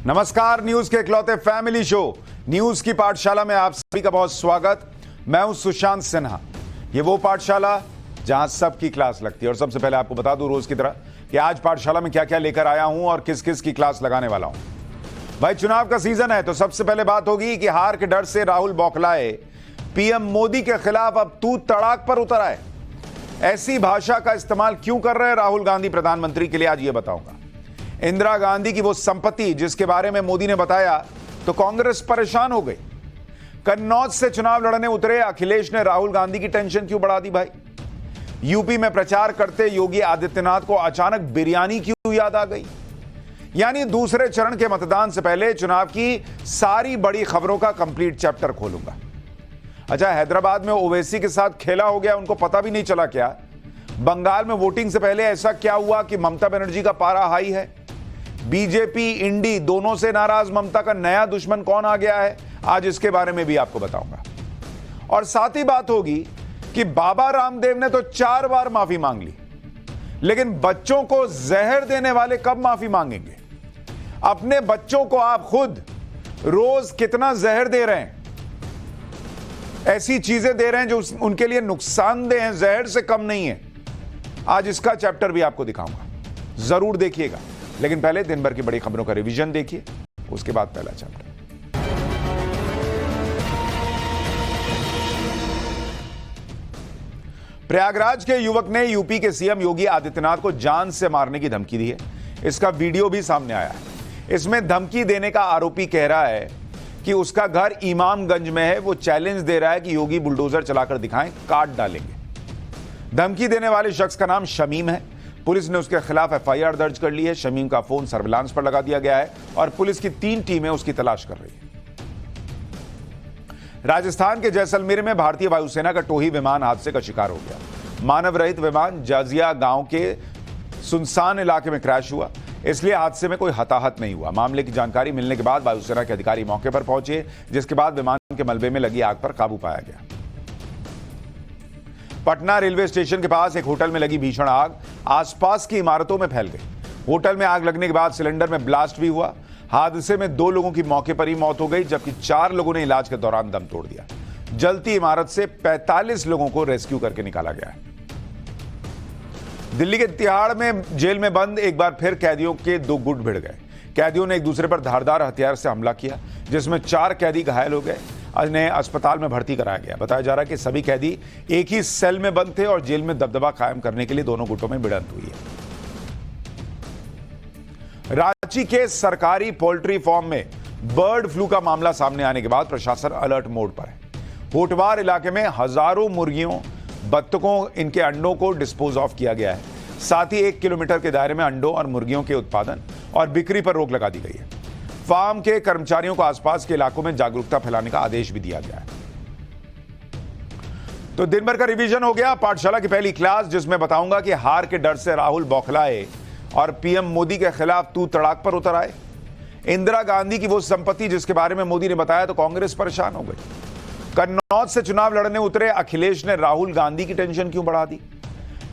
नमस्कार, न्यूज के इकलौते फैमिली शो न्यूज की पाठशाला में आप सभी का बहुत स्वागत। मैं हूं सुशांत सिन्हा। ये वो पाठशाला जहां सबकी क्लास लगती है। और सबसे पहले आपको बता दूं रोज की तरह कि आज पाठशाला में क्या क्या लेकर आया हूं और किस किस की क्लास लगाने वाला हूं। भाई, चुनाव का सीजन है तो सबसे पहले बात होगी कि हार के डर से राहुल बौखलाए, पीएम मोदी के खिलाफ अब तू तड़ाक पर उतर आए। ऐसी भाषा का इस्तेमाल क्यों कर रहे हैं राहुल गांधी प्रधानमंत्री के लिए, आज ये बताऊंगा। इंदिरा गांधी की वो संपत्ति जिसके बारे में मोदी ने बताया तो कांग्रेस परेशान हो गई। कन्नौज से चुनाव लड़ने उतरे अखिलेश ने राहुल गांधी की टेंशन क्यों बढ़ा दी भाई। यूपी में प्रचार करते योगी आदित्यनाथ को अचानक बिरयानी क्यों याद आ गई। यानी दूसरे चरण के मतदान से पहले चुनाव की सारी बड़ी खबरों का कंप्लीट चैप्टर खोलूंगा। अच्छा, हैदराबाद में ओवैसी के साथ खेला हो गया, उनको पता भी नहीं चला क्या। बंगाल में वोटिंग से पहले ऐसा क्या हुआ कि ममता बनर्जी का पारा हाई है। बीजेपी इंडी दोनों से नाराज ममता का नया दुश्मन कौन आ गया है, आज इसके बारे में भी आपको बताऊंगा। और साथ ही बात होगी कि बाबा रामदेव ने तो 4 बार माफी मांग ली, लेकिन बच्चों को जहर देने वाले कब माफी मांगेंगे। अपने बच्चों को आप खुद रोज कितना जहर दे रहे हैं, ऐसी चीजें दे रहे हैं जो उनके लिए नुकसानदेह हैं, जहर से कम नहीं है। आज इसका चैप्टर भी आपको दिखाऊंगा, जरूर देखिएगा। लेकिन पहले दिन भर की बड़ी खबरों का रिवीजन देखिए, उसके बाद पहला चैप्टर। प्रयागराज के युवक ने यूपी के सीएम योगी आदित्यनाथ को जान से मारने की धमकी दी है। इसका वीडियो भी सामने आया है। इसमें धमकी देने का आरोपी कह रहा है कि उसका घर इमामगंज में है। वो चैलेंज दे रहा है कि योगी बुलडोजर चलाकर दिखाएं, काट डालेंगे। धमकी देने वाले शख्स का नाम शमीम है। पुलिस ने उसके खिलाफ एफआईआर दर्ज कर ली है। शमीम का फोन सर्विलांस पर लगा दिया गया है और पुलिस की 3 टीमें उसकी तलाश कर रही है। राजस्थान के जैसलमेर में भारतीय वायुसेना का टोही विमान हादसे का शिकार हो गया। मानव रहित विमान जाजिया गांव के सुनसान इलाके में क्रैश हुआ, इसलिए हादसे में कोई हताहत नहीं हुआ। मामले की जानकारी मिलने के बाद वायुसेना के अधिकारी मौके पर पहुंचे, जिसके बाद विमान के मलबे में लगी आग पर काबू पाया गया। पटना रेलवे स्टेशन के पास एक होटल में लगी भीषण आग आसपास की इमारतों में फैल गई। होटल में आग लगने के बाद सिलेंडर में ब्लास्ट भी हुआ। हादसे में 2 लोगों की मौके पर ही मौत हो गई, जबकि 4 लोगों ने इलाज के दौरान दम तोड़ दिया। जलती इमारत से 45 लोगों को रेस्क्यू करके निकाला गया है। दिल्ली के तिहाड़ में जेल में बंद एक बार फिर कैदियों के 2 गुट भिड़ गए। कैदियों ने एक दूसरे पर धारदार हथियार से हमला किया, जिसमें 4 कैदी घायल हो गए। उन्हें अस्पताल में भर्ती कराया गया। बताया जा रहा है कि सभी कैदी एक ही सेल में बंद थे और जेल में दबदबा कायम करने के लिए दोनों गुटों में भिड़ंत हुई है। रांची के सरकारी पोल्ट्री फार्म में बर्ड फ्लू का मामला सामने आने के बाद प्रशासन अलर्ट मोड पर है। होटवार इलाके में हजारों मुर्गियों, बत्तखों, इनके अंडों को डिस्पोज ऑफ किया गया है। साथ ही 1 किलोमीटर के दायरे में अंडों और मुर्गियों के उत्पादन और बिक्री पर रोक लगा दी गई है। फार्म के कर्मचारियों को आसपास के इलाकों में जागरूकता फैलाने का आदेश भी दिया गया है। तो दिन भर का रिवीजन हो गया। पाठशाला की पहली क्लास, जिसमें बताऊंगा कि हार के डर से राहुल बौखलाए और पीएम मोदी के खिलाफ तू तड़ाक पर उतर आए। इंदिरा गांधी की वो संपत्ति जिसके बारे में मोदी ने बताया तो कांग्रेस परेशान हो गई। कन्नौज से चुनाव लड़ने उतरे अखिलेश ने राहुल गांधी की टेंशन क्यों बढ़ा दी।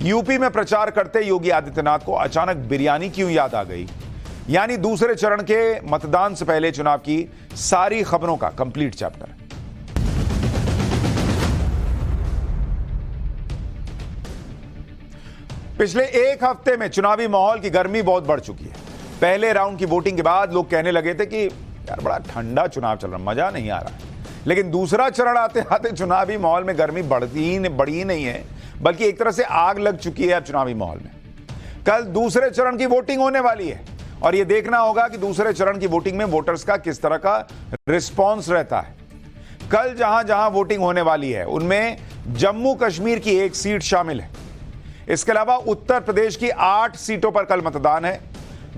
यूपी में प्रचार करते योगी आदित्यनाथ को अचानक बिरयानी क्यों याद आ गई। यानी दूसरे चरण के मतदान से पहले चुनाव की सारी खबरों का कंप्लीट चैप्टर। पिछले 1 हफ्ते में चुनावी माहौल की गर्मी बहुत बढ़ चुकी है। पहले राउंड की वोटिंग के बाद लोग कहने लगे थे कि यार बड़ा ठंडा चुनाव चल रहा, मजा नहीं आ रहा है। लेकिन दूसरा चरण आते आते चुनावी माहौल में गर्मी बढ़ी नहीं है, बल्कि एक तरह से आग लग चुकी है अब चुनावी माहौल में। कल दूसरे चरण की वोटिंग होने वाली है और यह देखना होगा कि दूसरे चरण की वोटिंग में वोटर्स का किस तरह का रिस्पॉन्स रहता है। कल जहां जहां वोटिंग होने वाली है उनमें जम्मू कश्मीर की 1 सीट शामिल है। इसके अलावा उत्तर प्रदेश की 8 सीटों पर कल मतदान है।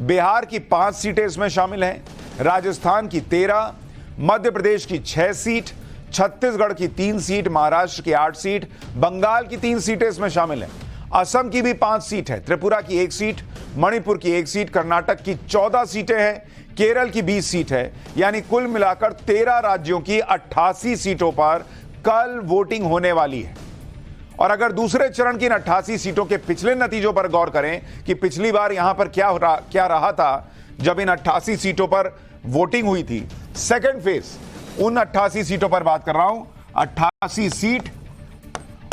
बिहार की 5 सीटें इसमें शामिल हैं। राजस्थान की 13, मध्य प्रदेश की 6 सीट, छत्तीसगढ़ की 3 सीट, महाराष्ट्र की 8 सीट, बंगाल की 3 सीटें इसमें शामिल हैं। असम की भी 5 सीट है, त्रिपुरा की 1 सीट, मणिपुर की 1 सीट, कर्नाटक की 14 सीटें हैं, केरल की 20 सीट है। यानी कुल मिलाकर 13 राज्यों की 88 सीटों पर कल वोटिंग होने वाली है। और अगर दूसरे चरण की इन 88 सीटों के पिछले नतीजों पर गौर करें कि पिछली बार यहां पर क्या रहा था, जब इन 88 सीटों पर वोटिंग हुई थी, सेकंड फेज, उन 88 सीटों पर बात कर रहा हूं, 88 सीट,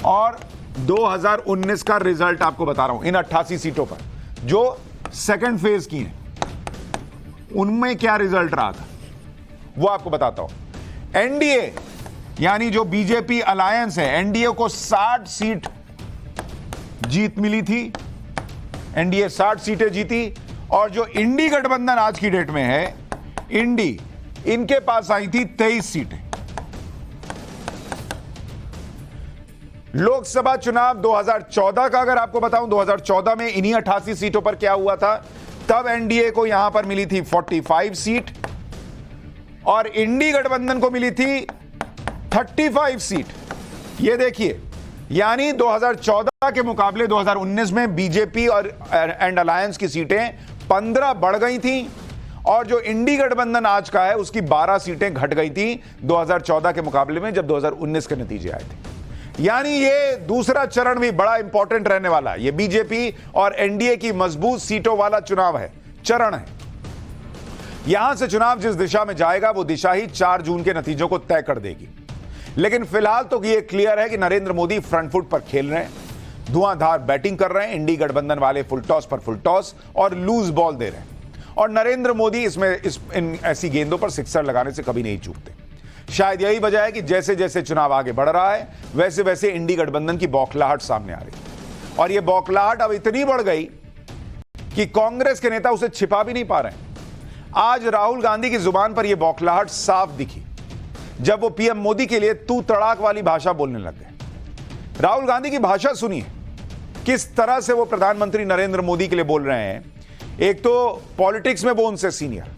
और 2019 का रिजल्ट आपको बता रहा हूं। इन 88 सीटों पर जो सेकंड फेज की हैं, उनमें क्या रिजल्ट रहा था वो आपको बताता हूं। एनडीए यानी जो बीजेपी अलायंस है, एनडीए को 60 सीट जीत मिली थी, एनडीए 60 सीटें जीती, और जो इंडी गठबंधन आज की डेट में है, इंडी, इनके पास आई थी 23 सीटें। लोकसभा चुनाव 2014 का अगर आपको बताऊं, 2014 में इन्हीं 88 सीटों पर क्या हुआ था, तब एनडीए को यहां पर मिली थी 45 सीट और इंडी गठबंधन को मिली थी 35 सीट। ये देखिए, यानी 2014 के मुकाबले 2019 में बीजेपी और एंड अलायंस की सीटें 15 बढ़ गई थी, और जो इंडी गठबंधन आज का है उसकी 12 सीटें घट गई थी 2014 के मुकाबले में, जब 2019 के नतीजे आए थे। यानी ये दूसरा चरण भी बड़ा इंपॉर्टेंट रहने वाला है। ये बीजेपी और एनडीए की मजबूत सीटों वाला चुनाव है, चरण है। यहां से चुनाव जिस दिशा में जाएगा वो दिशा ही 4 जून के नतीजों को तय कर देगी। लेकिन फिलहाल तो ये क्लियर है कि नरेंद्र मोदी फ्रंट फुट पर खेल रहे हैं, धुआंधार बैटिंग कर रहे हैं। इंडी गठबंधन वाले फुल टॉस पर फुल टॉस और लूज बॉल दे रहे हैं, और नरेंद्र मोदी इन ऐसी गेंदों पर सिक्सर लगाने से कभी नहीं चूकते। शायद यही वजह है कि जैसे जैसे चुनाव आगे बढ़ रहा है, वैसे वैसे इंडी गठबंधन की बौखलाहट सामने आ रही है, और यह बौखलाहट अब इतनी बढ़ गई कि कांग्रेस के नेता उसे छिपा भी नहीं पा रहे हैं। आज राहुल गांधी की जुबान पर यह बौखलाहट साफ दिखी जब वो पीएम मोदी के लिए तू तड़ाक वाली भाषा बोलने लग गए। राहुल गांधी की भाषा सुनिए, किस तरह से वो प्रधानमंत्री नरेंद्र मोदी के लिए बोल रहे हैं। एक तो पॉलिटिक्स में वो उनसे सीनियर,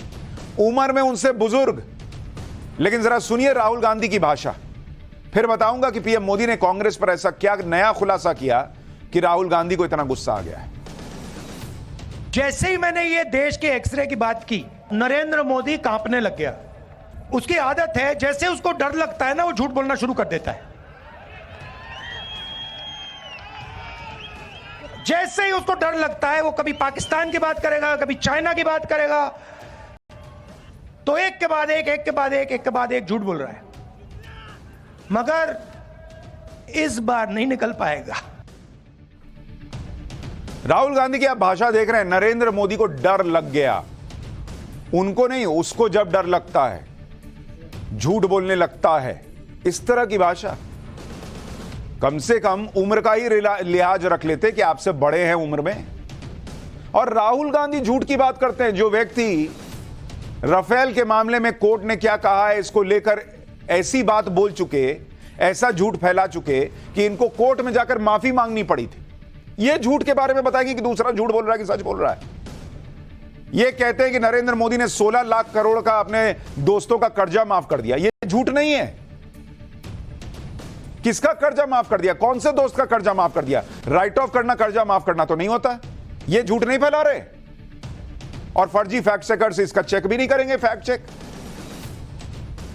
उम्र में उनसे बुजुर्ग, लेकिन जरा सुनिए राहुल गांधी की भाषा, फिर बताऊंगा कि पीएम मोदी ने कांग्रेस पर ऐसा क्या नया खुलासा किया कि राहुल गांधी को इतना गुस्सा आ गया है। जैसे ही मैंने ये देश के एक्सरे की बात की, नरेंद्र मोदी कांपने लग गया। उसकी आदत है, जैसे उसको डर लगता है ना, वो झूठ बोलना शुरू कर देता है। जैसे ही उसको डर लगता है, वो कभी पाकिस्तान की बात करेगा, कभी चाइना की बात करेगा, तो एक के बाद एक झूठ बोल रहा है। मगर इस बार नहीं निकल पाएगा। राहुल गांधी की आप भाषा देख रहे हैं, नरेंद्र मोदी को डर लग गया। उनको नहीं, उसको जब डर लगता है झूठ बोलने लगता है, इस तरह की भाषा। कम से कम उम्र का ही लिहाज रख लेते कि आपसे बड़े हैं उम्र में। और राहुल गांधी झूठ की बात करते हैं। जो व्यक्ति राफेल के मामले में कोर्ट ने क्या कहा है इसको लेकर ऐसी बात बोल चुके, ऐसा झूठ फैला चुके कि इनको कोर्ट में जाकर माफी मांगनी पड़ी थी, ये झूठ के बारे में बताएंगे कि दूसरा झूठ बोल रहा है कि सच बोल रहा है। ये कहते हैं कि नरेंद्र मोदी ने 16 लाख करोड़ का अपने दोस्तों का कर्जा माफ कर दिया। ये झूठ नहीं है। किसका कर्जा माफ कर दिया? कौन से दोस्त का कर्जा माफ कर दिया? राइट ऑफ करना कर्जा माफ करना तो नहीं होता। ये झूठ नहीं फैला रहे, और फर्जी फैक्ट चेकर्स इसका चेक भी नहीं करेंगे। फैक्ट चेक,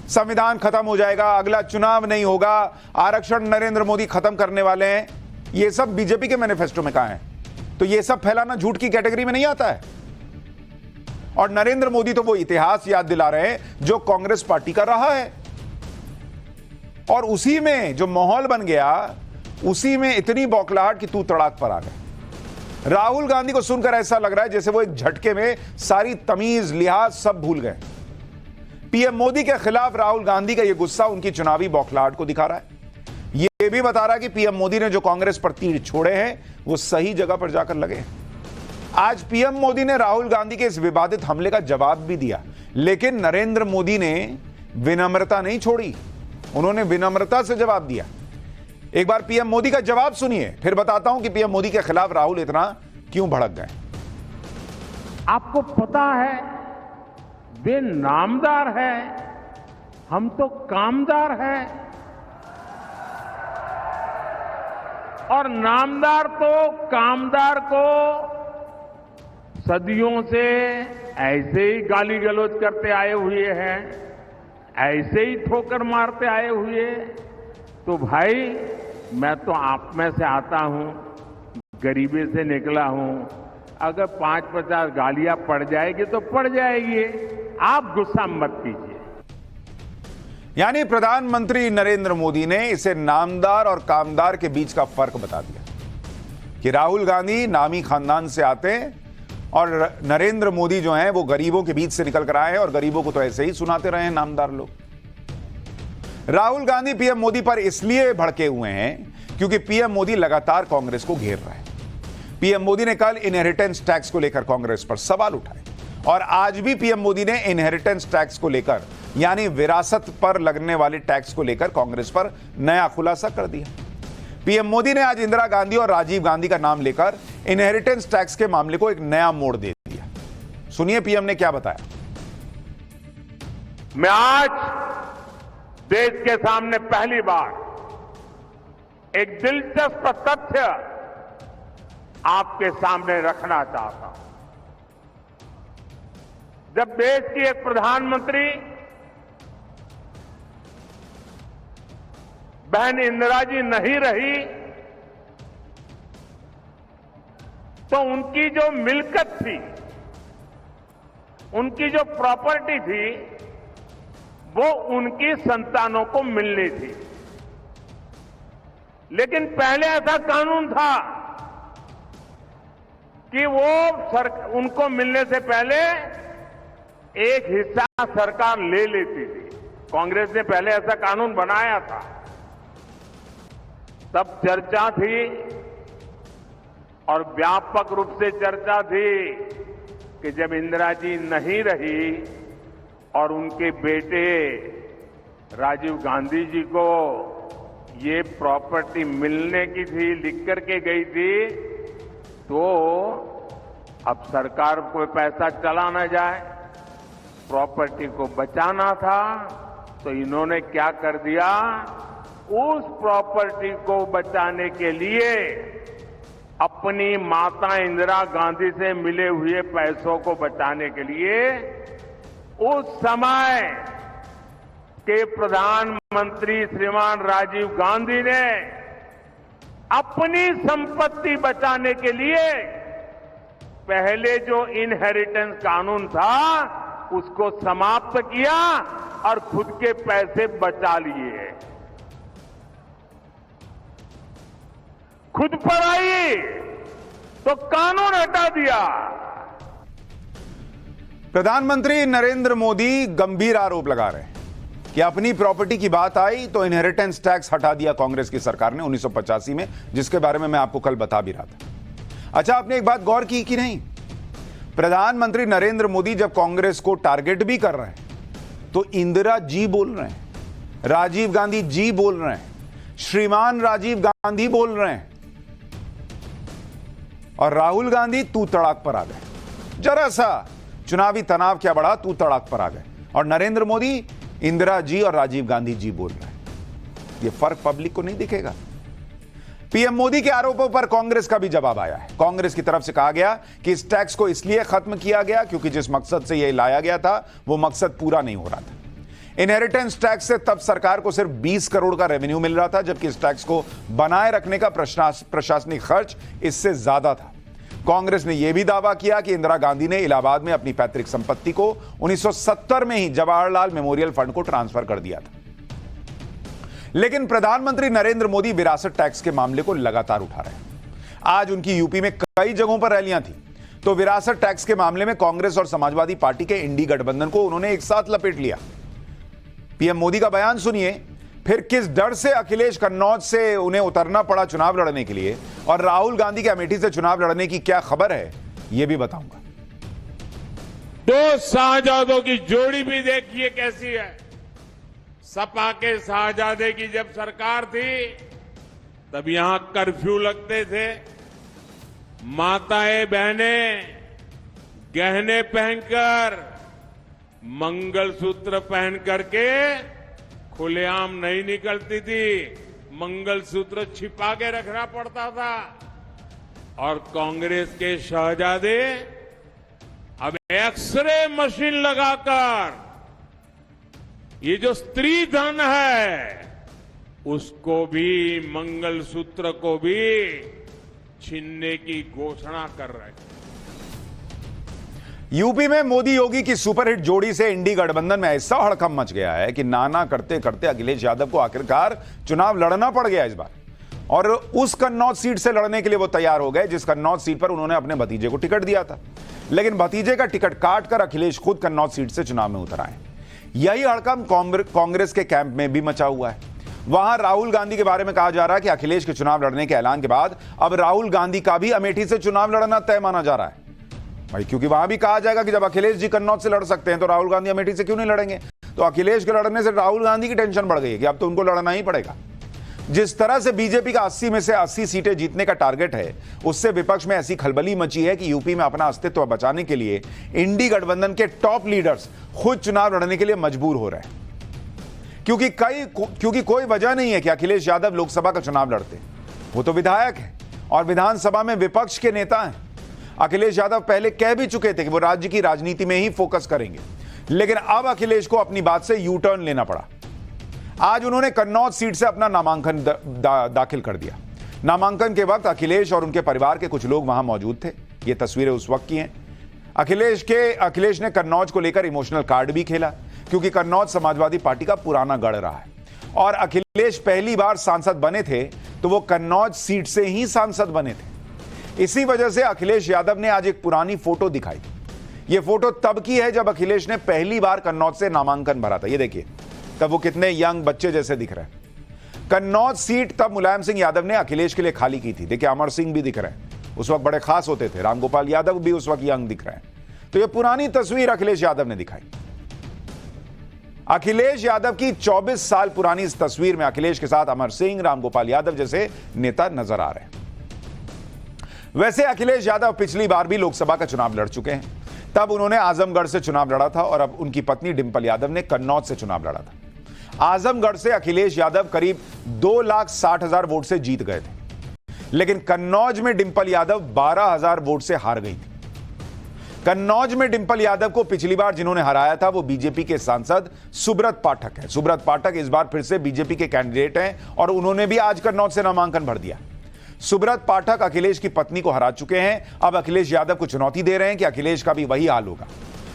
संविधान खत्म हो जाएगा, अगला चुनाव नहीं होगा, आरक्षण नरेंद्र मोदी खत्म करने वाले हैं, ये सब बीजेपी के मैनिफेस्टो में कहा है। तो ये सब फैलाना झूठ की कैटेगरी में नहीं आता है। और नरेंद्र मोदी तो वो इतिहास याद दिला रहे हैं जो कांग्रेस पार्टी का रहा है, और उसी में जो माहौल बन गया, उसी में इतनी बौखलाहट कि तू तड़ाक पर आ गए। राहुल गांधी को सुनकर ऐसा लग रहा है जैसे वो एक झटके में सारी तमीज लिहाज सब भूल गए। पीएम मोदी के खिलाफ राहुल गांधी का यह गुस्सा उनकी चुनावी बौखलाहट को दिखा रहा है। यह भी बता रहा है कि पीएम मोदी ने जो कांग्रेस पर तीर छोड़े हैं वो सही जगह पर जाकर लगे। आज पीएम मोदी ने राहुल गांधी के इस विवादित हमले का जवाब भी दिया, लेकिन नरेंद्र मोदी ने विनम्रता नहीं छोड़ी, उन्होंने विनम्रता से जवाब दिया। एक बार पीएम मोदी का जवाब सुनिए, फिर बताता हूं कि पीएम मोदी के खिलाफ राहुल इतना क्यों भड़क गए। आपको पता है वे नामदार है, हम तो कामदार हैं, और नामदार तो कामदार को सदियों से ऐसे ही गाली गलौज करते आए हुए हैं, ऐसे ही ठोकर मारते आए हुए। तो भाई मैं तो आप में से आता हूं, गरीबी से निकला हूं, अगर 5-50 गालियां पड़ जाएगी तो पड़ जाएगी, आप गुस्सा मत कीजिए। यानी प्रधानमंत्री नरेंद्र मोदी ने इसे नामदार और कामदार के बीच का फर्क बता दिया कि राहुल गांधी नामी खानदान से आते हैं और नरेंद्र मोदी जो हैं वो गरीबों के बीच से निकल कर आए हैं और गरीबों को तो ऐसे ही सुनाते रहे हैं नामदार लोग। राहुल गांधी पीएम मोदी पर इसलिए भड़के हुए हैं क्योंकि पीएम मोदी लगातार कांग्रेस को घेर रहे हैं। पीएम मोदी ने कल इनहेरिटेंस टैक्स को लेकर कांग्रेस पर सवाल उठाए और आज भी पीएम मोदी ने इनहेरिटेंस टैक्स को लेकर यानी विरासत पर लगने वाले टैक्स को लेकर कांग्रेस पर नया खुलासा कर दिया। पीएम मोदी ने आज इंदिरा गांधी और राजीव गांधी का नाम लेकर इनहेरिटेंस टैक्स के मामले को एक नया मोड़ दे दिया। सुनिए पीएम ने क्या बताया। मैं आज देश के सामने पहली बार एक दिलचस्प तथ्य आपके सामने रखना चाहता हूं। जब देश की एक प्रधानमंत्री बहन इंदिरा जी नहीं रही तो उनकी जो मिल्कियत थी, उनकी जो प्रॉपर्टी थी, वो उनकी संतानों को मिलनी थी। लेकिन पहले ऐसा कानून था कि वो उनको मिलने से पहले एक हिस्सा सरकार ले लेती थी। कांग्रेस ने पहले ऐसा कानून बनाया था। तब चर्चा थी और व्यापक रूप से चर्चा थी कि जब इंदिरा जी नहीं रही और उनके बेटे राजीव गांधी जी को ये प्रॉपर्टी मिलने की थी, लिख करके गई थी, तो अब सरकार को पैसा चला ना जाए, प्रॉपर्टी को बचाना था, तो इन्होंने क्या कर दिया, उस प्रॉपर्टी को बचाने के लिए अपनी माता इंदिरा गांधी से मिले हुए पैसों को बचाने के लिए उस समय के प्रधानमंत्री श्रीमान राजीव गांधी ने अपनी संपत्ति बचाने के लिए पहले जो इनहेरिटेंस कानून था उसको समाप्त किया और खुद के पैसे बचा लिए। खुद पर आई तो कानून हटा दिया। प्रधानमंत्री नरेंद्र मोदी गंभीर आरोप लगा रहे हैं कि अपनी प्रॉपर्टी की बात आई तो इनहेरिटेंस टैक्स हटा दिया कांग्रेस की सरकार ने 1985 में, जिसके बारे में मैं आपको कल बता भी रहा था। अच्छा, आपने एक बात गौर की कि नहीं, प्रधानमंत्री नरेंद्र मोदी जब कांग्रेस को टारगेट भी कर रहे हैं तो इंदिरा जी बोल रहे हैं, राजीव गांधी जी बोल रहे हैं, श्रीमान राजीव गांधी बोल रहे हैं और राहुल गांधी तू तड़ाक पर आ गए। जरा सा चुनावी तनाव क्या बढ़ा, तू तड़ाक पर आ गए और नरेंद्र मोदी इंदिरा जी और राजीव गांधी जी बोल रहे हैं। यह फर्क पब्लिक को नहीं दिखेगा। पीएम मोदी के आरोपों पर कांग्रेस का भी जवाब आया है। कांग्रेस की तरफ से कहा गया कि इस टैक्स को इसलिए खत्म किया गया क्योंकि जिस मकसद से यह लाया गया था वो मकसद पूरा नहीं हो रहा था। इनहेरिटेंस टैक्स से तब सरकार को सिर्फ 20 करोड़ का रेवेन्यू मिल रहा था, जबकि इस टैक्स को बनाए रखने का प्रशासनिक खर्च इससे ज्यादा था। कांग्रेस ने यह भी दावा किया कि इंदिरा गांधी ने इलाहाबाद में अपनी पैतृक संपत्ति को 1970 में ही जवाहरलाल मेमोरियल फंड को ट्रांसफर कर दिया था। लेकिन प्रधानमंत्री नरेंद्र मोदी विरासत टैक्स के मामले को लगातार उठा रहे हैं। आज उनकी यूपी में कई जगहों पर रैलियां थी, तो विरासत टैक्स के मामले में कांग्रेस और समाजवादी पार्टी के इंडी गठबंधन को उन्होंने एक साथ लपेट लिया। पीएम मोदी का बयान सुनिए, फिर किस डर से अखिलेश कन्नौज से उन्हें उतरना पड़ा चुनाव लड़ने के लिए और राहुल गांधी के अमेठी से चुनाव लड़ने की क्या खबर है, यह भी बताऊंगा। दो शाहजादों की जोड़ी भी देखिए कैसी है। सपा के शाहजादे की जब सरकार थी तब यहां कर्फ्यू लगते थे, माताएं बहनें गहने पहनकर, मंगलसूत्र पहन करके खुलेआम नहीं निकलती थी, मंगलसूत्र छिपा के रखना पड़ता था। और कांग्रेस के शहजादे अब एक्सरे मशीन लगाकर ये जो स्त्री धन है उसको भी, मंगलसूत्र को भी छीनने की घोषणा कर रहे हैं। यूपी में मोदी योगी की सुपरहिट जोड़ी से इंडी गठबंधन में ऐसा हड़कंप मच गया है कि नाना करते करते अखिलेश यादव को आखिरकार चुनाव लड़ना पड़ गया इस बार। और उस कन्नौज सीट से लड़ने के लिए वो तैयार हो गए जिस कन्नौज सीट पर उन्होंने अपने भतीजे को टिकट दिया था। लेकिन भतीजे का टिकट काटकर अखिलेश खुद कन्नौज सीट से चुनाव में उतर आए। यही हड़कंप कांग्रेस के कैंप में भी मचा हुआ है। वहां राहुल गांधी के बारे में कहा जा रहा है कि अखिलेश के चुनाव लड़ने के ऐलान के बाद अब राहुल गांधी का भी अमेठी से चुनाव लड़ना तय माना जा रहा है भाई, क्योंकि वहां भी कहा जाएगा कि जब अखिलेश जी कन्नौज से लड़ सकते हैं तो राहुल गांधी अमेठी से क्यों नहीं लड़ेंगे। तो अखिलेश के लड़ने से राहुल गांधी की टेंशन बढ़ गई है कि अब तो उनको लड़ना ही पड़ेगा। जिस तरह से बीजेपी का 80 में से 80 सीटें जीतने का टारगेट है, उससे विपक्ष में ऐसी खलबली मची है कि यूपी में अपना अस्तित्व बचाने के लिए इंडी गठबंधन के टॉप लीडर्स खुद चुनाव लड़ने के लिए मजबूर हो रहे हैं। क्योंकि कोई वजह नहीं है कि अखिलेश यादव लोकसभा का चुनाव लड़ते। वो तो विधायक है और विधानसभा में विपक्ष के नेता हैं। अखिलेश यादव पहले कह भी चुके थे कि वो राज्य की राजनीति में ही फोकस करेंगे, लेकिन अब अखिलेश को अपनी बात से यू टर्न लेना पड़ा। आज उन्होंने कन्नौज सीट से अपना नामांकन दाखिल कर दिया। नामांकन के वक्त अखिलेश और उनके परिवार के कुछ लोग वहां मौजूद थे। ये तस्वीरें उस वक्त की हैं। अखिलेश ने कन्नौज को लेकर इमोशनल कार्ड भी खेला, क्योंकि कन्नौज समाजवादी पार्टी का पुराना गढ़ रहा है और अखिलेश पहली बार सांसद बने थे तो वो कन्नौज सीट से ही सांसद बने थे। इसी वजह से अखिलेश यादव ने आज एक पुरानी फोटो दिखाई। ये फोटो तब की है जब अखिलेश ने पहली बार कन्नौज से नामांकन भरा था। ये देखिए, तब वो कितने यंग बच्चे जैसे दिख रहे हैं। कन्नौज सीट तब मुलायम सिंह यादव ने अखिलेश के लिए खाली की थी। देखिए, अमर सिंह भी दिख रहे हैं, उस वक्त बड़े खास होते थे। रामगोपाल यादव भी उस वक्त यंग दिख रहे हैं। तो ये पुरानी तस्वीर अखिलेश यादव ने दिखाई। अखिलेश यादव की 24 साल पुरानी इस तस्वीर में अखिलेश के साथ अमर सिंह, रामगोपाल यादव जैसे नेता नजर आ रहे हैं। वैसे अखिलेश यादव पिछली बार भी लोकसभा का चुनाव लड़ चुके हैं। तब उन्होंने आजमगढ़ से चुनाव लड़ा था और अब उनकी पत्नी डिंपल यादव ने कन्नौज से चुनाव लड़ा था। आजमगढ़ से अखिलेश यादव करीब 2,60,000 वोट से जीत गए थे, लेकिन कन्नौज में डिंपल यादव 12,000 वोट से हार गई थी। कन्नौज में डिंपल यादव को पिछली बार जिन्होंने हराया था वो बीजेपी के सांसद सुब्रत पाठक है। सुब्रत पाठक इस बार फिर से बीजेपी के कैंडिडेट हैं और उन्होंने भी आज कन्नौज से नामांकन भर दिया। सुब्रत पाठक अखिलेश की पत्नी को हरा चुके हैं। अब अखिलेश यादव को चुनौती दे रहे हैं कि अखिलेश का भी वही हाल होगा।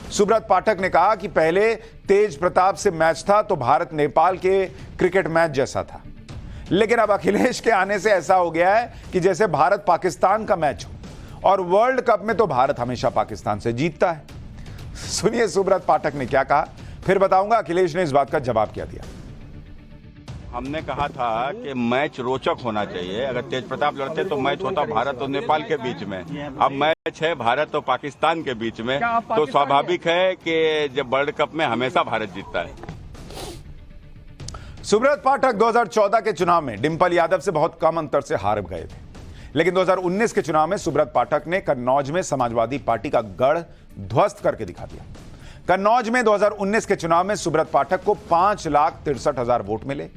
सुब्रत पाठक ने कहा कि पहले तेज प्रताप से मैच था तो भारत नेपाल के क्रिकेट मैच जैसा था, लेकिन अब अखिलेश के आने से ऐसा हो गया है कि जैसे भारत पाकिस्तान का मैच हो, और वर्ल्ड कप में तो भारत हमेशा पाकिस्तान से जीतता है। सुनिए सुब्रत पाठक ने क्या कहा, फिर बताऊंगा अखिलेश ने इस बात का जवाब क्या दिया। हमने कहा था कि मैच रोचक होना चाहिए। अगर तेज प्रताप लड़ते तो मैच होता भारत और नेपाल के बीच में, अब मैच है भारत और पाकिस्तान के बीच में, तो स्वाभाविक है कि जब वर्ल्ड कप में हमेशा भारत जीतता है। सुब्रत पाठक 2014 के चुनाव में डिंपल यादव से बहुत कम अंतर से हार गए थे, लेकिन 2019 के चुनाव में सुब्रत पाठक ने कन्नौज में समाजवादी पार्टी का गढ़ ध्वस्त करके दिखा दिया। कन्नौज में 2019 के चुनाव में सुब्रत पाठक को 5,63,000 वोट मिले,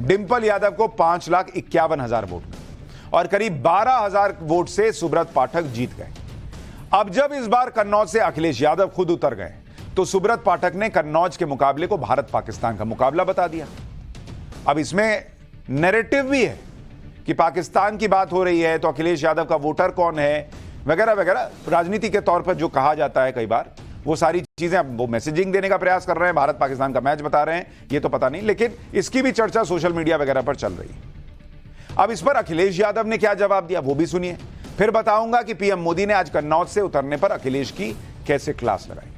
डिंपल यादव को 5,51,000 वोट मिले और करीब 12,000 वोट से सुब्रत पाठक जीत गए। अब जब इस बार कन्नौज से अखिलेश यादव खुद उतर गए तो सुब्रत पाठक ने कन्नौज के मुकाबले को भारत पाकिस्तान का मुकाबला बता दिया। अब इसमें नैरेटिव भी है कि पाकिस्तान की बात हो रही है तो अखिलेश यादव का वोटर कौन है वगैरह वगैरह, राजनीति के तौर पर जो कहा जाता है कई बार, वो सारी चीजें अब वो मैसेजिंग देने का प्रयास कर रहे हैं, भारत पाकिस्तान का मैच बता रहे हैं, ये तो पता नहीं, लेकिन इसकी भी चर्चा सोशल मीडिया वगैरह पर चल रही है। अब इस पर अखिलेश यादव ने क्या जवाब दिया वो भी सुनिए, फिर बताऊंगा कि पीएम मोदी ने आज कन्नौज से उतरने पर अखिलेश की कैसे क्लास लगाई।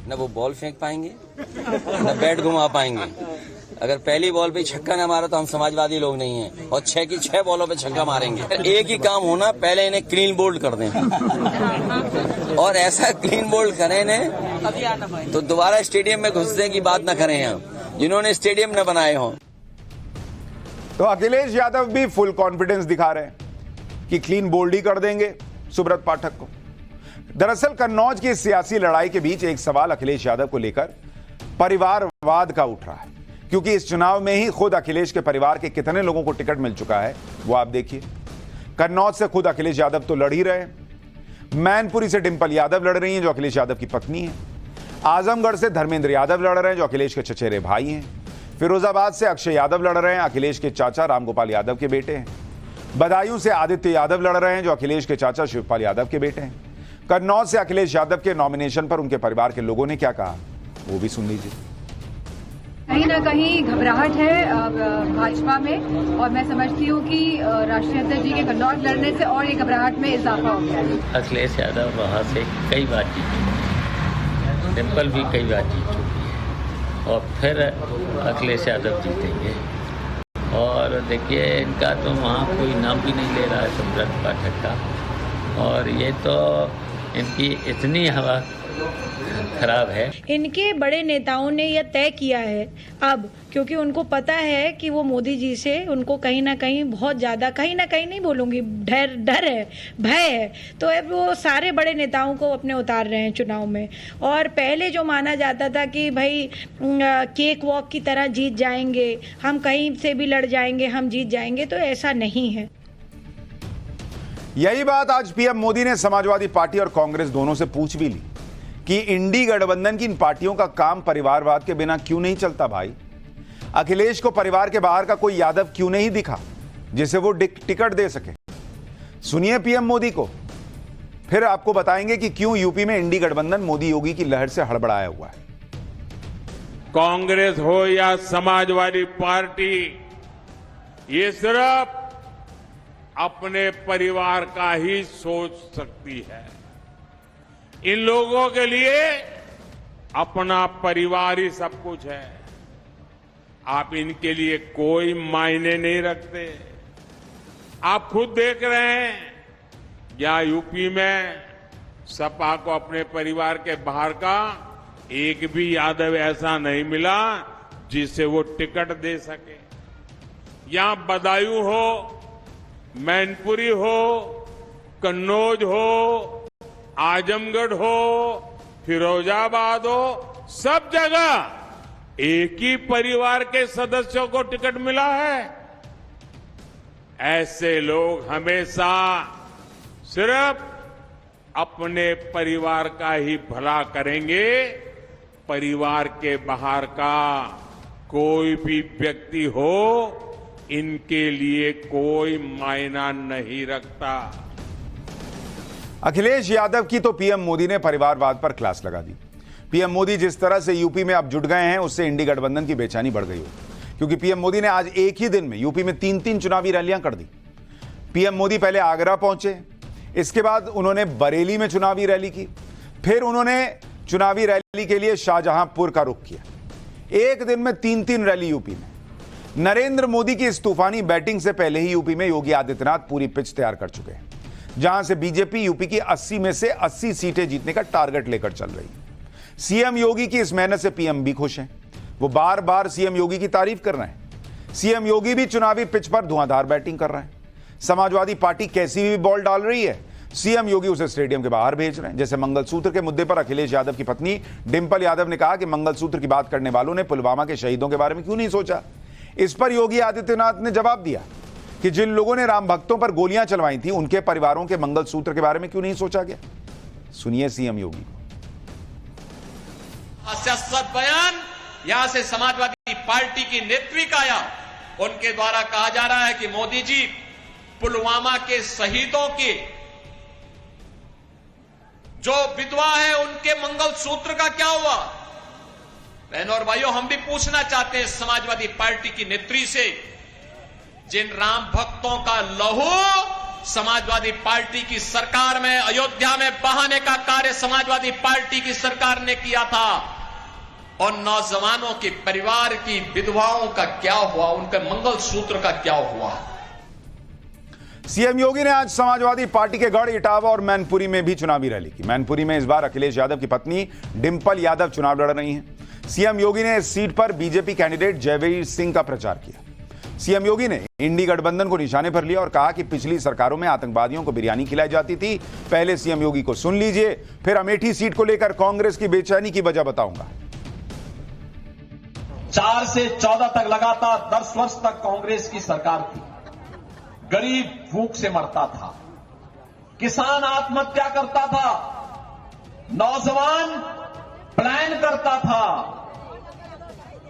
न वो बॉल फेंक पाएंगे न बैट घुमा पाएंगे। अगर पहली बॉल पे छक्का न मारा तो हम समाजवादी लोग नहीं हैं, और 6 की 6 बॉलों पे छक्का मारेंगे। एक ही काम होना, पहले इन्हें क्लीन बोल्ड कर दें और ऐसा क्लीन बोल्ड करें इन्हें तो दोबारा स्टेडियम में घुसने की बात न करें हम, जिन्होंने स्टेडियम न बनाए हों। तो अखिलेश यादव भी फुल कॉन्फिडेंस दिखा रहे हैं कि क्लीन बोल्ड ही कर देंगे सुब्रत पाठक को। दरअसल कन्नौज की सियासी लड़ाई के बीच एक सवाल अखिलेश यादव को लेकर परिवारवाद का उठ रहा है, क्योंकि इस चुनाव में ही खुद अखिलेश के परिवार के कितने लोगों को टिकट मिल चुका है वो आप देखिए। कन्नौज से खुद अखिलेश यादव तो लड़ ही रहे हैं, मैनपुरी से डिंपल यादव लड़ रही हैं जो अखिलेश यादव की पत्नी है, आजमगढ़ से धर्मेंद्र यादव लड़ रहे हैं जो अखिलेश के चचेरे भाई हैं, फिरोजाबाद से अक्षय यादव लड़ रहे हैं, अखिलेश के चाचा रामगोपाल यादव के बेटे हैं, बदायूं से आदित्य यादव लड़ रहे हैं जो अखिलेश के चाचा शिवपाल यादव के बेटे हैं, कन्नौज से अखिलेश यादव के नॉमिनेशन पर उनके परिवार के लोगों ने क्या कहा, वो भी सुन लीजिए। कहीं ना कहीं घबराहट है भाजपा में, और मैं समझती हूँ कि राष्ट्रीय अध्यक्ष जी के कन्नौज लड़ने से और ये घबराहट में इजाफा हो गया है। अखिलेश यादव वहाँ से कई बार जीत चुके हैं, डिम्पल भी कई बार जीत चुकी है और फिर अखिलेश यादव जीतेंगे। और देखिए इनका तो वहाँ कोई नाम भी नहीं ले रहा है सुब्रत पाठक का, और ये तो इनकी इतनी हवा खराब है। इनके बड़े नेताओं ने यह तय किया है अब, क्योंकि उनको पता है कि वो मोदी जी से उनको कहीं ना कहीं बहुत ज़्यादा, कहीं ना कहीं नहीं बोलूँगी, डर है, भय है, तो अब वो सारे बड़े नेताओं को अपने उतार रहे हैं चुनाव में। और पहले जो माना जाता था कि भाई केक वॉक की तरह जीत जाएंगे, हम कहीं से भी लड़ जाएंगे, हम जीत जाएंगे, तो ऐसा नहीं है। यही बात आज पीएम मोदी ने समाजवादी पार्टी और कांग्रेस दोनों से पूछ भी ली कि इंडी गठबंधन की इन पार्टियों का काम परिवारवाद के बिना क्यों नहीं चलता भाई। अखिलेश को परिवार के बाहर का कोई यादव क्यों नहीं दिखा जिसे वो टिकट दे सके। सुनिए पीएम मोदी को, फिर आपको बताएंगे कि क्यों यूपी में इंडी गठबंधन मोदी योगी की लहर से हड़बड़ाया हुआ है। कांग्रेस हो या समाजवादी पार्टी, ये सिर्फ अपने परिवार का ही सोच सकती है। इन लोगों के लिए अपना परिवार ही सब कुछ है। आप इनके लिए कोई मायने नहीं रखते। आप खुद देख रहे हैं, या यूपी में सपा को अपने परिवार के बाहर का एक भी यादव ऐसा नहीं मिला जिसे वो टिकट दे सके। यहां बदायूं हो, मैनपुरी हो, कन्नौज हो, आजमगढ़ हो, फिरोजाबाद हो, सब जगह एक ही परिवार के सदस्यों को टिकट मिला है। ऐसे लोग हमेशा सिर्फ अपने परिवार का ही भला करेंगे। परिवार के बाहर का कोई भी व्यक्ति हो, इनके लिए कोई मायना नहीं रखता। अखिलेश यादव की तो पीएम मोदी ने परिवारवाद पर क्लास लगा दी। पीएम मोदी जिस तरह से यूपी में अब जुट गए हैं, उससे इंडी गठबंधन की बेचैनी बढ़ गई हो, क्योंकि पीएम मोदी ने आज एक ही दिन में यूपी में 3-3 चुनावी रैलियां कर दी। पीएम मोदी पहले आगरा पहुंचे, इसके बाद उन्होंने बरेली में चुनावी रैली की, फिर उन्होंने चुनावी रैली के लिए शाहजहांपुर का रुख किया। एक दिन में 3-3 रैली यूपी में। नरेंद्र मोदी की इस तूफानी बैटिंग से पहले ही यूपी में योगी आदित्यनाथ पूरी पिच तैयार कर चुके हैं, जहां से बीजेपी यूपी की 80 में से 80 सीटें जीतने का टारगेट लेकर चल रही है। सीएम योगी की इस मेहनत से पीएम भी खुश हैं। वो बार बार सीएम योगी की तारीफ कर रहे हैं। सीएम योगी भी चुनावी पिच पर धुआंधार बैटिंग कर रहे हैं। समाजवादी पार्टी कैसी भी बॉल डाल रही है, सीएम योगी उसे स्टेडियम के बाहर भेज रहे हैं। जैसे मंगलसूत्र के मुद्दे पर अखिलेश यादव की पत्नी डिंपल यादव ने कहा कि मंगलसूत्र की बात करने वालों ने पुलवामा के शहीदों के बारे में क्यों नहीं सोचा। इस पर योगी आदित्यनाथ ने जवाब दिया कि जिन लोगों ने राम भक्तों पर गोलियां चलवाई थी, उनके परिवारों के मंगलसूत्र के बारे में क्यों नहीं सोचा गया। सुनिए सीएम योगी को। सियासत बयान यहां से समाजवादी पार्टी की नेत्री का आया, उनके द्वारा कहा जा रहा है कि मोदी जी पुलवामा के शहीदों के जो विधवा है उनके मंगलसूत्र का क्या हुआ। बहनों और भाइयों, हम भी पूछना चाहते हैं समाजवादी पार्टी की नेत्री से, जिन राम भक्तों का लहू समाजवादी पार्टी की सरकार में अयोध्या में बहाने का कार्य समाजवादी पार्टी की सरकार ने किया था, और नौजवानों के परिवार की विधवाओं का क्या हुआ, उनके मंगलसूत्र का क्या हुआ। सीएम योगी ने आज समाजवादी पार्टी के गढ़ इटावा और मैनपुरी में भी चुनावी रैली की। मैनपुरी में इस बार अखिलेश यादव की पत्नी डिंपल यादव चुनाव लड़ रही हैं। सीएम योगी ने इस सीट पर बीजेपी कैंडिडेट जयवीर सिंह का प्रचार किया। सीएम योगी ने इंडी गठबंधन को निशाने पर लिया और कहा कि पिछली सरकारों में आतंकवादियों को बिरयानी खिलाई जाती थी। पहले सीएम योगी को सुन लीजिए, फिर अमेठी सीट को लेकर कांग्रेस की बेचैनी की वजह बताऊंगा। 4 से 14 तक लगातार 10 वर्ष तक कांग्रेस की सरकार थी। गरीब भूख से मरता था, किसान आत्महत्या करता था, नौजवान पलायन करता था,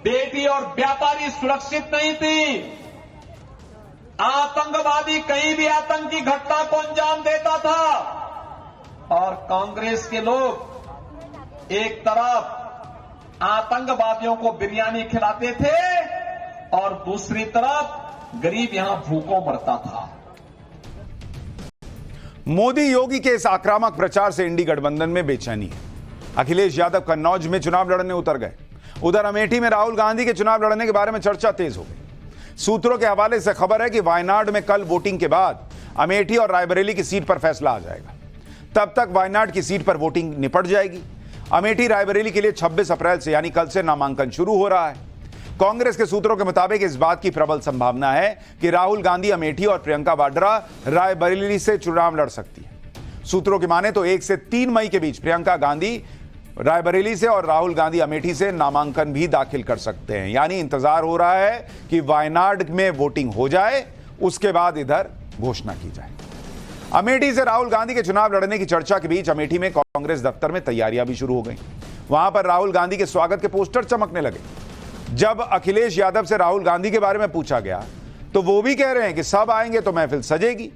बेटी और व्यापारी सुरक्षित नहीं थी, आतंकवादी कहीं भी आतंकी घटना को अंजाम देता था, और और कांग्रेस के लोग एक तरफ आतंकवादियों को बिरयानी खिलाते थे और दूसरी तरफ गरीब यहां भूखों मरता था। मोदी योगी के इस आक्रामक प्रचार से इंडी गठबंधन में बेचैनी है। अखिलेश यादव कन्नौज में चुनाव लड़ने उतर गए। उधर अमेठी में राहुल गांधी के चुनाव लड़ने के बारे में चर्चा तेज हो गई। सूत्रों के हवाले से खबर है कि वायनाड में कल वोटिंग के बाद अमेठी और रायबरेली की सीट पर फैसला आ जाएगा। तब तक वायनाड की सीट पर वोटिंग निपट जाएगी। अमेठी रायबरेली के लिए 26 अप्रैल से यानी कल से नामांकन शुरू हो रहा है। कांग्रेस के सूत्रों के मुताबिक इस बात की प्रबल संभावना है कि राहुल गांधी अमेठी और प्रियंका वाड्रा रायबरेली से चुनाव लड़ सकती है। सूत्रों की माने तो 1 से 3 मई के बीच प्रियंका गांधी रायबरेली से और राहुल गांधी अमेठी से नामांकन भी दाखिल कर सकते हैं। यानी इंतजार हो रहा है कि वायनाड में वोटिंग हो जाए, उसके बाद इधर घोषणा की जाए। अमेठी से राहुल गांधी के चुनाव लड़ने की चर्चा के बीच अमेठी में कांग्रेस दफ्तर में तैयारियां भी शुरू हो गई। वहां पर राहुल गांधी के स्वागत के पोस्टर चमकने लगे। जब अखिलेश यादव से राहुल गांधी के बारे में पूछा गया तो वो भी कह रहे हैं कि सब आएंगे तो महफिल सजेगी।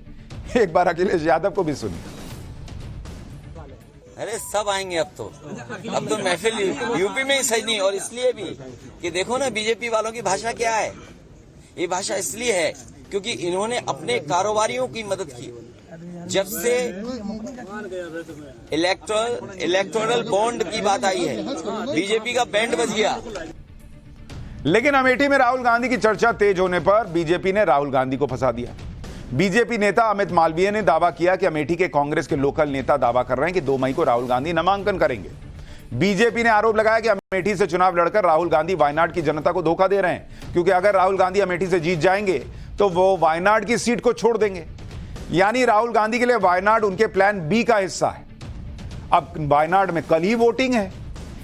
एक बार अखिलेश यादव को भी सुनिए। अरे सब आएंगे अब तो महफिल यूपी में ही सजनी। और इसलिए भी कि देखो ना बीजेपी वालों की भाषा क्या है। ये भाषा इसलिए है क्योंकि इन्होंने अपने कारोबारियों की मदद की। जब से इलेक्टोरल बॉन्ड की बात आई है बीजेपी का बैंड बज गया। लेकिन अमेठी में राहुल गांधी की चर्चा तेज होने पर बीजेपी ने राहुल गांधी को फंसा दिया। बीजेपी नेता अमित मालवीय ने दावा किया कि अमेठी के कांग्रेस के लोकल नेता दावा कर रहे हैं कि 2 मई को राहुल गांधी नामांकन करेंगे। बीजेपी ने आरोप लगाया कि अमेठी से चुनाव लड़कर राहुल गांधी वायनाड की जनता को धोखा दे रहे हैं, क्योंकि अगर राहुल गांधी अमेठी से जीत जाएंगे तो वो वायनाड की सीट को छोड़ देंगे। यानी राहुल गांधी के लिए वायनाड उनके प्लान बी का हिस्सा है। अब वायनाड में कल ही वोटिंग है,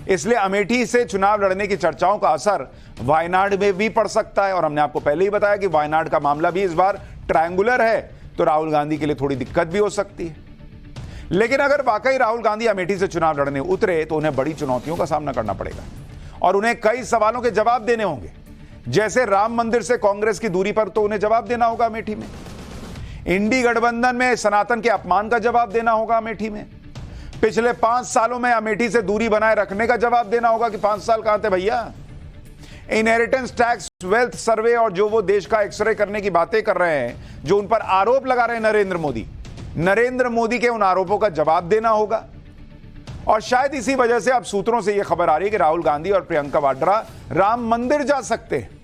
इसलिए अमेठी से चुनाव लड़ने की चर्चाओं का असर वायनाड में भी पड़ सकता है। और हमने आपको पहले ही बताया कि वायनाड का मामला भी इस बार ट्रायंगुलर है, तो राहुल गांधी के लिए थोड़ी दिक्कत भी हो सकती है। लेकिन अगर वाकई राहुल गांधी अमेठी से चुनाव लड़ने उतरे तो उन्हें बड़ी चुनौतियों का सामना करना पड़ेगा और उन्हें कई सवालों के जवाब देने होंगे। जैसे राम मंदिर से कांग्रेस की दूरी पर तो उन्हें जवाब देना होगा अमेठी में। इंडी गठबंधन में सनातन के अपमान का जवाब देना होगा अमेठी में। पिछले 5 सालों में अमेठी से दूरी बनाए रखने का जवाब देना होगा कि 5 साल कहां थे भैया। इनहेरिटेंस टैक्स, वेल्थ सर्वे और जो वो देश का एक्सरे करने की बातें कर रहे हैं, जो उन पर आरोप लगा रहे हैं नरेंद्र मोदी के उन आरोपों का जवाब देना होगा। और शायद इसी वजह से अब सूत्रों से यह खबर आ रही है कि राहुल गांधी और प्रियंका वाड्रा राम मंदिर जा सकते हैं।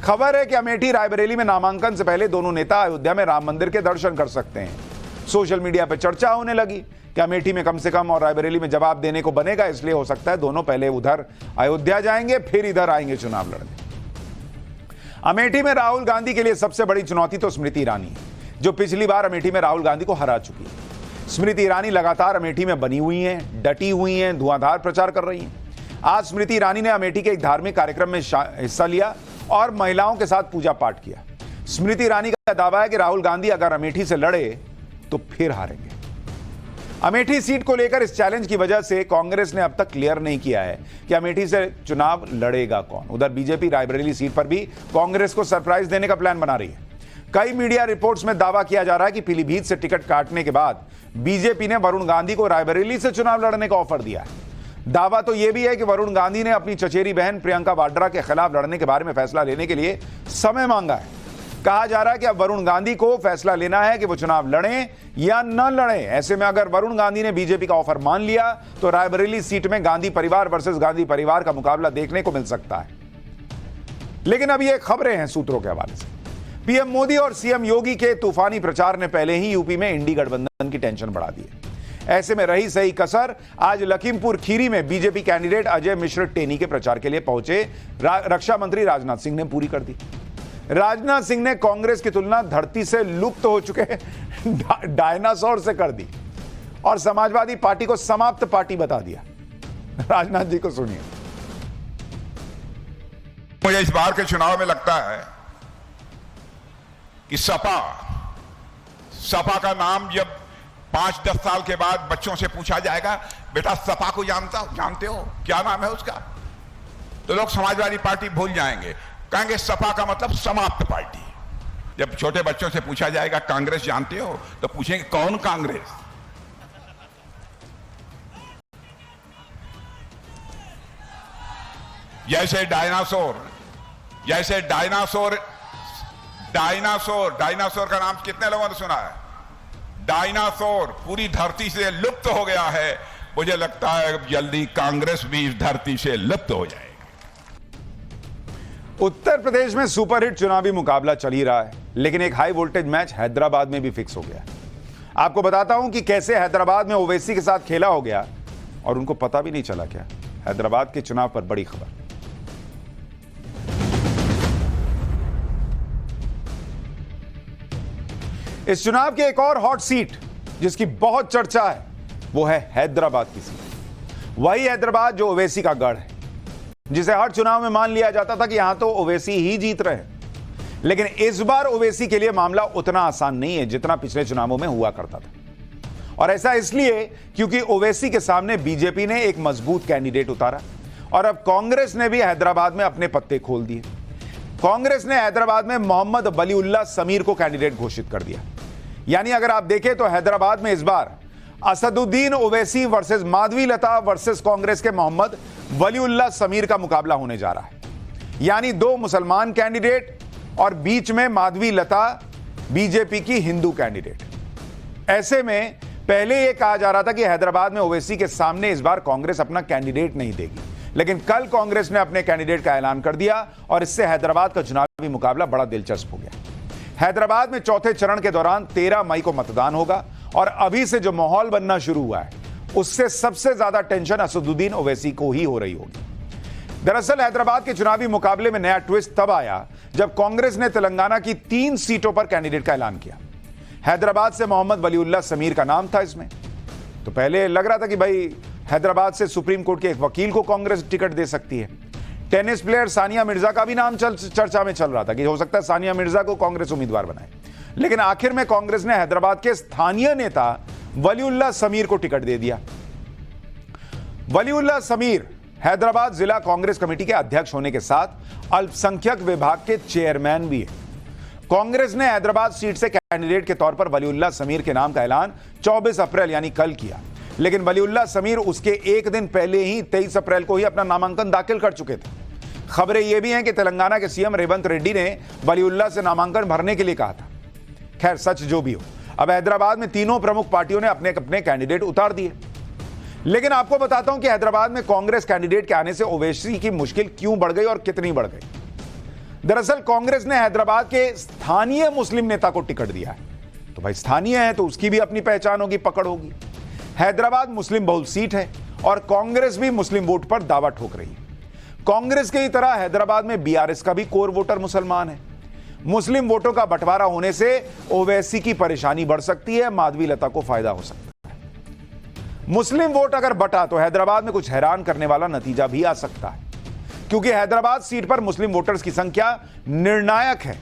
खबर है कि अमेठी रायबरेली में नामांकन से पहले दोनों नेता अयोध्या में राम मंदिर के दर्शन कर सकते हैं। सोशल मीडिया पर चर्चा होने लगी कि अमेठी में कम से कम और रायबरेली में जवाब देने को बनेगा, इसलिए हो सकता है दोनों पहले उधर अयोध्या जाएंगे फिर इधर आएंगे चुनाव लड़ने। अमेठी में राहुल गांधी के लिए सबसे बड़ी चुनौती तो स्मृति ईरानी है, जो पिछली बार अमेठी में राहुल गांधी को हरा चुकी है। स्मृति ईरानी लगातार अमेठी में बनी हुई हैं, डटी हुई हैं, धुआंधार प्रचार कर रही हैं। आज स्मृति ईरानी ने अमेठी के एक धार्मिक कार्यक्रम में हिस्सा लिया और महिलाओं के साथ पूजा पाठ किया। स्मृति ईरानी का दावा है कि राहुल गांधी अगर अमेठी से लड़े तो फिर हारेंगे। अमेठी सीट को लेकर इस चैलेंज की वजह से कांग्रेस ने अब तक क्लियर नहीं किया है कि अमेठी से चुनाव लड़ेगा कौन। उधर बीजेपी रायबरेली सीट पर भी कांग्रेस को सरप्राइज देने का प्लान बना रही है। कई मीडिया रिपोर्ट्स में दावा किया जा रहा है कि पीलीभीत से टिकट काटने के बाद बीजेपी ने वरुण गांधी को रायबरेली से चुनाव लड़ने का ऑफर दिया है। दावा तो यह भी है कि वरुण गांधी ने अपनी चचेरी बहन प्रियंका वाड्रा के खिलाफ लड़ने के बारे में फैसला लेने के लिए समय मांगा है। कहा जा रहा है कि अब वरुण गांधी को फैसला लेना है कि वो चुनाव लड़ें या न लड़ें। ऐसे में अगर वरुण गांधी ने बीजेपी का ऑफर मान लिया तो रायबरेली सीट में गांधी परिवार वर्सेस गांधी परिवार का मुकाबला देखने को मिल सकता है। लेकिन अब ये खबरें हैं सूत्रों के हवाले से। पीएम मोदी और सीएम योगी के तूफानी प्रचार ने पहले ही यूपी में इंडी गठबंधन की टेंशन बढ़ा दी है। ऐसे में रही सही कसर आज लखीमपुर खीरी में बीजेपी कैंडिडेट अजय मिश्र टेनी के प्रचार के लिए पहुंचे रक्षा मंत्री राजनाथ सिंह ने पूरी कर दी। राजनाथ सिंह ने कांग्रेस की तुलना धरती से लुप्त हो चुके डायनासोर से कर दी और समाजवादी पार्टी को समाप्त पार्टी बता दिया। राजनाथ जी को सुनिए। मुझे इस बार के चुनाव में लगता है कि सपा का नाम जब 5-10 साल के बाद बच्चों से पूछा जाएगा, बेटा सपा को जानते हो क्या नाम है उसका, तो लोग समाजवादी पार्टी भूल जाएंगे, कहेंगे सपा का मतलब समाप्त पार्टी। जब छोटे बच्चों से पूछा जाएगा कांग्रेस जानते हो तो पूछेंगे कौन कांग्रेस। जैसे डायनासोर का नाम कितने लोगों ने सुना है? डायनासोर पूरी धरती से लुप्त हो गया है। मुझे लगता है जल्दी कांग्रेस भी इस धरती से लुप्त हो जाएगी। उत्तर प्रदेश में सुपरहिट चुनावी मुकाबला चल ही रहा है, लेकिन एक हाई वोल्टेज मैच हैदराबाद में भी फिक्स हो गया है। आपको बताता हूं कि कैसे हैदराबाद में ओवैसी के साथ खेला हो गया और उनको पता भी नहीं चला। क्या हैदराबाद के चुनाव पर बड़ी खबर। इस चुनाव की एक और हॉट सीट जिसकी बहुत चर्चा है वो है हैदराबाद की सीट। वही हैदराबाद जो ओवैसी का गढ़ है, जिसे हर चुनाव में मान लिया जाता था कि यहां तो ओवैसी ही जीत रहे हैं। लेकिन इस बार ओवैसी के लिए मामला उतना आसान नहीं है जितना पिछले चुनावों में हुआ करता था। और ऐसा इसलिए क्योंकि ओवैसी के सामने बीजेपी ने एक मजबूत कैंडिडेट उतारा और अब कांग्रेस ने भी हैदराबाद में अपने पत्ते खोल दिए। कांग्रेस ने हैदराबाद में मोहम्मद वलीउल्लाह समीर को कैंडिडेट घोषित कर दिया। यानी अगर आप देखें तो हैदराबाद में इस बार असदुद्दीन ओवैसी वर्सेस माधवी लता वर्सेस कांग्रेस के मोहम्मद वलीउल्लाह समीर का मुकाबला होने जा रहा है। यानी दो मुसलमान कैंडिडेट और बीच में माधवी लता बीजेपी की हिंदू कैंडिडेट। ऐसे में पहले यह कहा जा रहा था कि हैदराबाद में ओवैसी के सामने इस बार कांग्रेस अपना कैंडिडेट नहीं देगी, लेकिन कल कांग्रेस ने अपने कैंडिडेट का ऐलान कर दिया और इससे हैदराबाद का चुनावी मुकाबला बड़ा दिलचस्प हो गया। हैदराबाद में चौथे चरण के दौरान 13 मई को मतदान होगा और अभी से जो माहौल बनना शुरू हुआ है उससे सबसे ज्यादा टेंशन असदुद्दीन ओवैसी को ही हो रही होगी। दरअसल हैदराबाद के चुनावी मुकाबले में नया ट्विस्ट तब आया जब कांग्रेस ने तेलंगाना की 3 सीटों पर कैंडिडेट का ऐलान किया। हैदराबाद से मोहम्मद वलीउल्लाह समीर का नाम था इसमें। तो पहले लग रहा था कि भाई हैदराबाद से सुप्रीम कोर्ट के एक वकील को कांग्रेस टिकट दे सकती है। टेनिस प्लेयर सानिया मिर्जा का भी नाम चर्चा में चल रहा था कि हो सकता है सानिया मिर्जा को कांग्रेस उम्मीदवार बनाए। लेकिन आखिर में कांग्रेस ने हैदराबाद के स्थानीय नेता वलीउल्लाह समीर को टिकट दे दिया। वलीउल्लाह समीर हैदराबाद जिला कांग्रेस कमेटी के अध्यक्ष होने के साथ अल्पसंख्यक विभाग के चेयरमैन भी है। कांग्रेस ने हैदराबाद सीट से कैंडिडेट के तौर पर वलीउल्लाह समीर के नाम का ऐलान 24 अप्रैल यानी कल किया, लेकिन वलीउल्लाह समीर उसके एक दिन पहले ही 23 अप्रैल को ही अपना नामांकन दाखिल कर चुके थे। खबरें यह भी हैं कि तेलंगाना के सीएम रेवंत रेड्डी ने वलीउल्लाह से नामांकन भरने के लिए कहा था। खैर सच जो भी हो, अब हैदराबाद में तीनों प्रमुख पार्टियों ने अपने अपने कैंडिडेट उतार दिए। लेकिन आपको बताता हूं कि हैदराबाद में कांग्रेस कैंडिडेट के आने से ओवैसी की मुश्किल क्यों बढ़ गई और कितनी बढ़ गई। दरअसल कांग्रेस ने हैदराबाद के स्थानीय मुस्लिम नेता को टिकट दिया है। तो भाई स्थानीय है तो उसकी भी अपनी पहचान होगी, पकड़ होगी। हैदराबाद मुस्लिम बहुल सीट है और कांग्रेस भी मुस्लिम वोट पर दावा ठोक रही है। कांग्रेस की तरह हैदराबाद में बीआरएस का भी कोर वोटर मुसलमान है। मुस्लिम वोटों का बंटवारा होने से ओवैसी की परेशानी बढ़ सकती है, माधवी लता को फायदा हो सकता है। मुस्लिम वोट अगर बटा तो हैदराबाद में कुछ हैरान करने वाला नतीजा भी आ सकता है, क्योंकि हैदराबाद सीट पर मुस्लिम वोटर्स की संख्या निर्णायक है।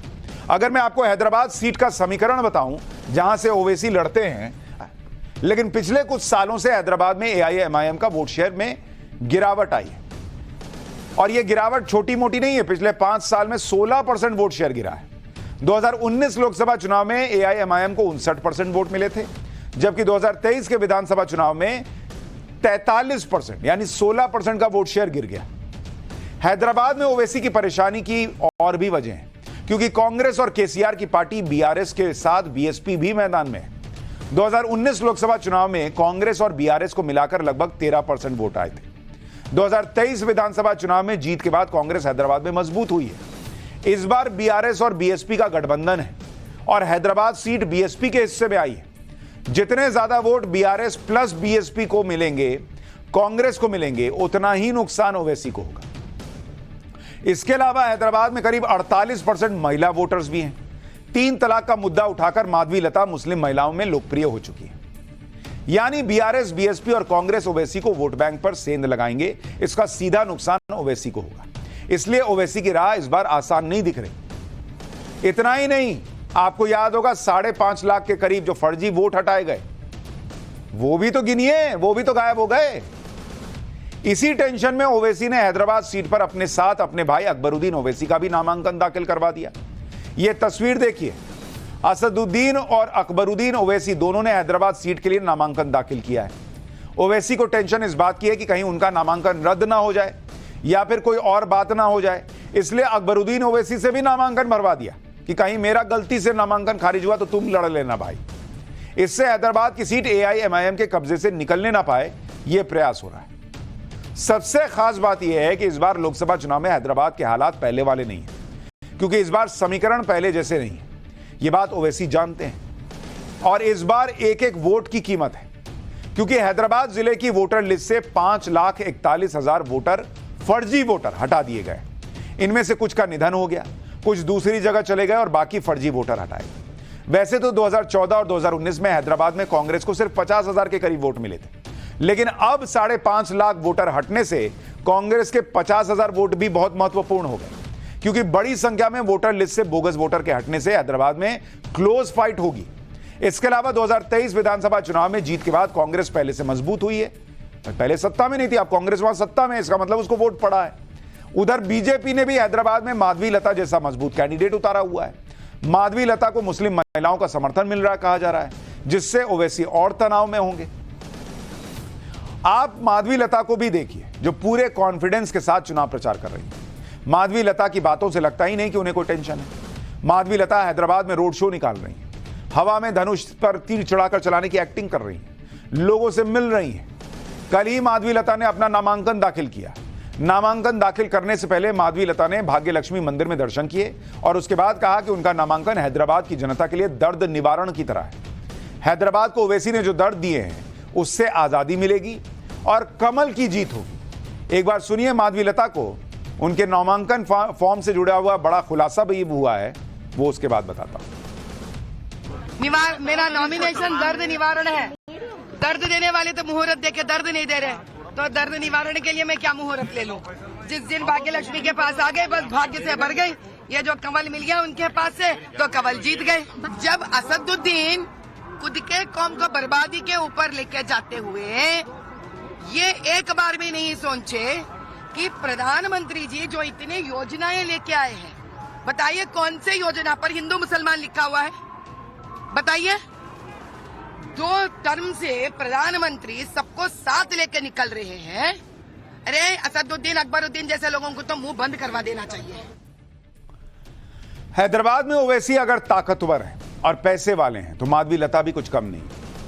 अगर मैं आपको हैदराबाद सीट का समीकरण बताऊं जहां से ओवैसी लड़ते हैं, लेकिन पिछले कुछ सालों से हैदराबाद में एआईएमआईएम का वोट शेयर में गिरावट आई है और यह गिरावट छोटी मोटी नहीं है। पिछले 5 साल में 16% वोट शेयर गिरा है। 2019 लोकसभा चुनाव में एआईएमआईएम को 59% वोट मिले थे, जबकि 2023 के विधानसभा चुनाव में 43% यानी 16% का वोट शेयर गिर गया। हैदराबाद में ओवैसी की परेशानी की और भी वजह है, क्योंकि कांग्रेस और केसीआर की पार्टी बीआरएस के साथ बीएसपी भी मैदान में है। 2019 लोकसभा चुनाव में कांग्रेस और बीआरएस को मिलाकर लगभग 13% वोट आए थे। 2023 विधानसभा चुनाव में जीत के बाद कांग्रेस हैदराबाद में मजबूत हुई है। इस बार बीआरएस और बीएसपी का गठबंधन है और हैदराबाद सीट बीएसपी के हिस्से में आई है। जितने ज्यादा वोट बीआरएस प्लस बीएसपी को मिलेंगे, कांग्रेस को मिलेंगे, उतना ही नुकसान ओवैसी को होगा। इसके अलावा हैदराबाद में करीब 48% महिला वोटर्स भी हैं। 3 तलाक का मुद्दा उठाकर माधवी लता मुस्लिम महिलाओं में लोकप्रिय हो चुकी है। यानी बीआरएस, बीएसपी और कांग्रेस ओवैसी को वोट बैंक पर सेंध लगाएंगे। इसका सीधा नुकसान ओवैसी को होगा। इसलिए ओवैसी की राह इस बार आसान नहीं दिख रही। इतना ही नहीं, आपको याद होगा 5.5 लाख के करीब जो फर्जी वोट हटाए गए, वो भी तो गिनिए, वो भी तो गायब हो गए। इसी टेंशन में ओवैसी ने हैदराबाद सीट पर अपने साथ अपने भाई अकबरुद्दीन ओवैसी का भी नामांकन दाखिल करवा दिया। यह तस्वीर देखिए, असदुद्दीन और अकबरुद्दीन ओवैसी दोनों ने हैदराबाद सीट के लिए नामांकन दाखिल किया है। ओवैसी को टेंशन इस बात की है कि कहीं उनका नामांकन रद्द ना हो जाए, या फिर कोई और बात ना हो जाए, इसलिए अकबरुद्दीन ओवैसी से भी नामांकन भरवा दिया कि कहीं मेरा गलती से नामांकन खारिज हुआ तो तुम लड़ लेना भाई। इससे हैदराबाद की सीट AIMIM के कब्जे से निकलने ना पाए, यह प्रयास हो रहा है। सबसे खास बात यह है कि इस बार लोकसभा चुनाव में हैदराबाद के हालात पहले वाले नहीं है, क्योंकि इस बार समीकरण पहले जैसे नहीं है। यह बात ओवैसी जानते हैं और इस बार एक एक वोट की कीमत है, क्योंकि हैदराबाद जिले की वोटर लिस्ट से 5,41,000 वोटर फर्जी वोटर हटा दिए गए। इनमें से कुछ का निधन हो गया, कुछ दूसरी जगह चले गए और बाकी फर्जी वोटर हटाए गए। वैसे तो 2014 और 2019 में हैदराबाद में कांग्रेस को सिर्फ 50,000 के करीब वोट मिले थे, लेकिन अब 5.5 लाख वोटर हटने से कांग्रेस के 50,000 वोट भी बहुत महत्वपूर्ण हो गए, क्योंकि बड़ी संख्या में वोटर लिस्ट से बोगस वोटर के हटने से हैदराबाद में क्लोज फाइट होगी। इसके अलावा 2023 विधानसभा चुनाव में जीत के बाद कांग्रेस पहले से मजबूत हुई है। पहले सत्ता में नहीं थी, अब कांग्रेस वहां सत्ता में है, इसका मतलब उसको वोट पड़ा है। उधर बीजेपी ने भी हैदराबाद में माधवी लता जैसा मजबूत कैंडिडेट उतारा हुआ है। माधवी लता को मुस्लिम महिलाओं का समर्थन मिल रहा कहा जा रहा है, जिससे ओवैसी और तनाव में होंगे। आप माधवी लता को भी देखिए, जो पूरे कॉन्फिडेंस के साथ चुनाव प्रचार कर रही है। माधवी लता की बातों से लगता ही नहीं कि उन्हें कोई टेंशन है। माधवी लता हैदराबाद में रोड शो निकाल रही है, हवा में धनुष पर तीर चढ़ाकर चलाने की एक्टिंग कर रही है, लोगों से मिल रही है। कल ही माधवी लता ने अपना नामांकन दाखिल किया। नामांकन दाखिल करने से पहले माधवी लता ने भाग्य लक्ष्मी मंदिर में दर्शन किए और उसके बाद कहा कि उनका नामांकन हैदराबाद की जनता के लिए दर्द निवारण की तरह है। हैदराबाद को ओवैसी ने जो दर्द दिए हैं उससे आजादी मिलेगी और कमल की जीत होगी। एक बार सुनिए माधवी लता को, उनके नामांकन फॉर्म से जुड़ा हुआ बड़ा खुलासा भी हुआ है, वो उसके बाद बताता हूं। मेरा नॉमिनेशन दर्द निवारण है। दर्द देने वाले तो मुहूर्त देके दर्द नहीं दे रहे, तो दर्द निवारण के लिए मैं क्या मुहूर्त ले लूं? जिस दिन भाग्य लक्ष्मी के पास आ गए बस भाग्य से भर गई। ये जो कमल मिल गया उनके पास से तो कमल जीत गए। जब असदुद्दीन खुद के कौम को बर्बादी के ऊपर लेके जाते हुए ये एक बार भी नहीं सोचे कि प्रधानमंत्री जी जो इतनी योजनाएं लेके आए हैं, बताइए कौन से योजना पर हिंदू मुसलमान लिखा हुआ है? बताइए। 2 टर्म से प्रधानमंत्री सबको साथ लेके निकल रहे हैं। अरे असदुद्दीन अकबरुद्दीन जैसे लोगों को तो मुंह बंद करवा देना चाहिए। हैदराबाद में ओवैसी अगर ताकतवर है और पैसे वाले हैं तो माधवी लता भी कुछ कम नहीं।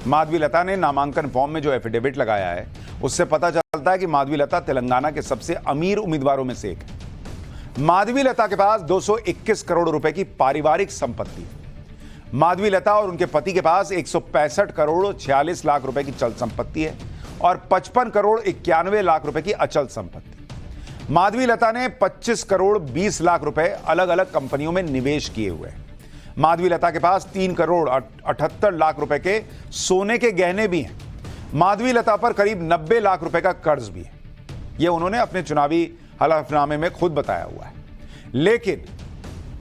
माधवी लता ने नामांकन फॉर्म में जो एफिडेविट लगाया है उससे पता चलता है कि माधवी लता तेलंगाना के सबसे अमीर उम्मीदवारों में से एक है। माधवी लता के पास 221 करोड़ रुपए की पारिवारिक संपत्ति है। माधवी लता और उनके पति के पास 165 करोड़ 46 लाख रुपए की चल संपत्ति है और 55 करोड़ 91 लाख रुपए की अचल संपत्ति। माधवी लता ने 25 करोड़ 20 लाख रुपए अलग अलग कंपनियों में निवेश किए हुए हैं। माधवी लता के पास 3 करोड़ 78 लाख रुपए के सोने के गहने भी हैं। माधवी लता पर करीब 90 लाख रुपए का कर्ज भी है। यह उन्होंने अपने चुनावी हलफनामे में खुद बताया हुआ है। लेकिन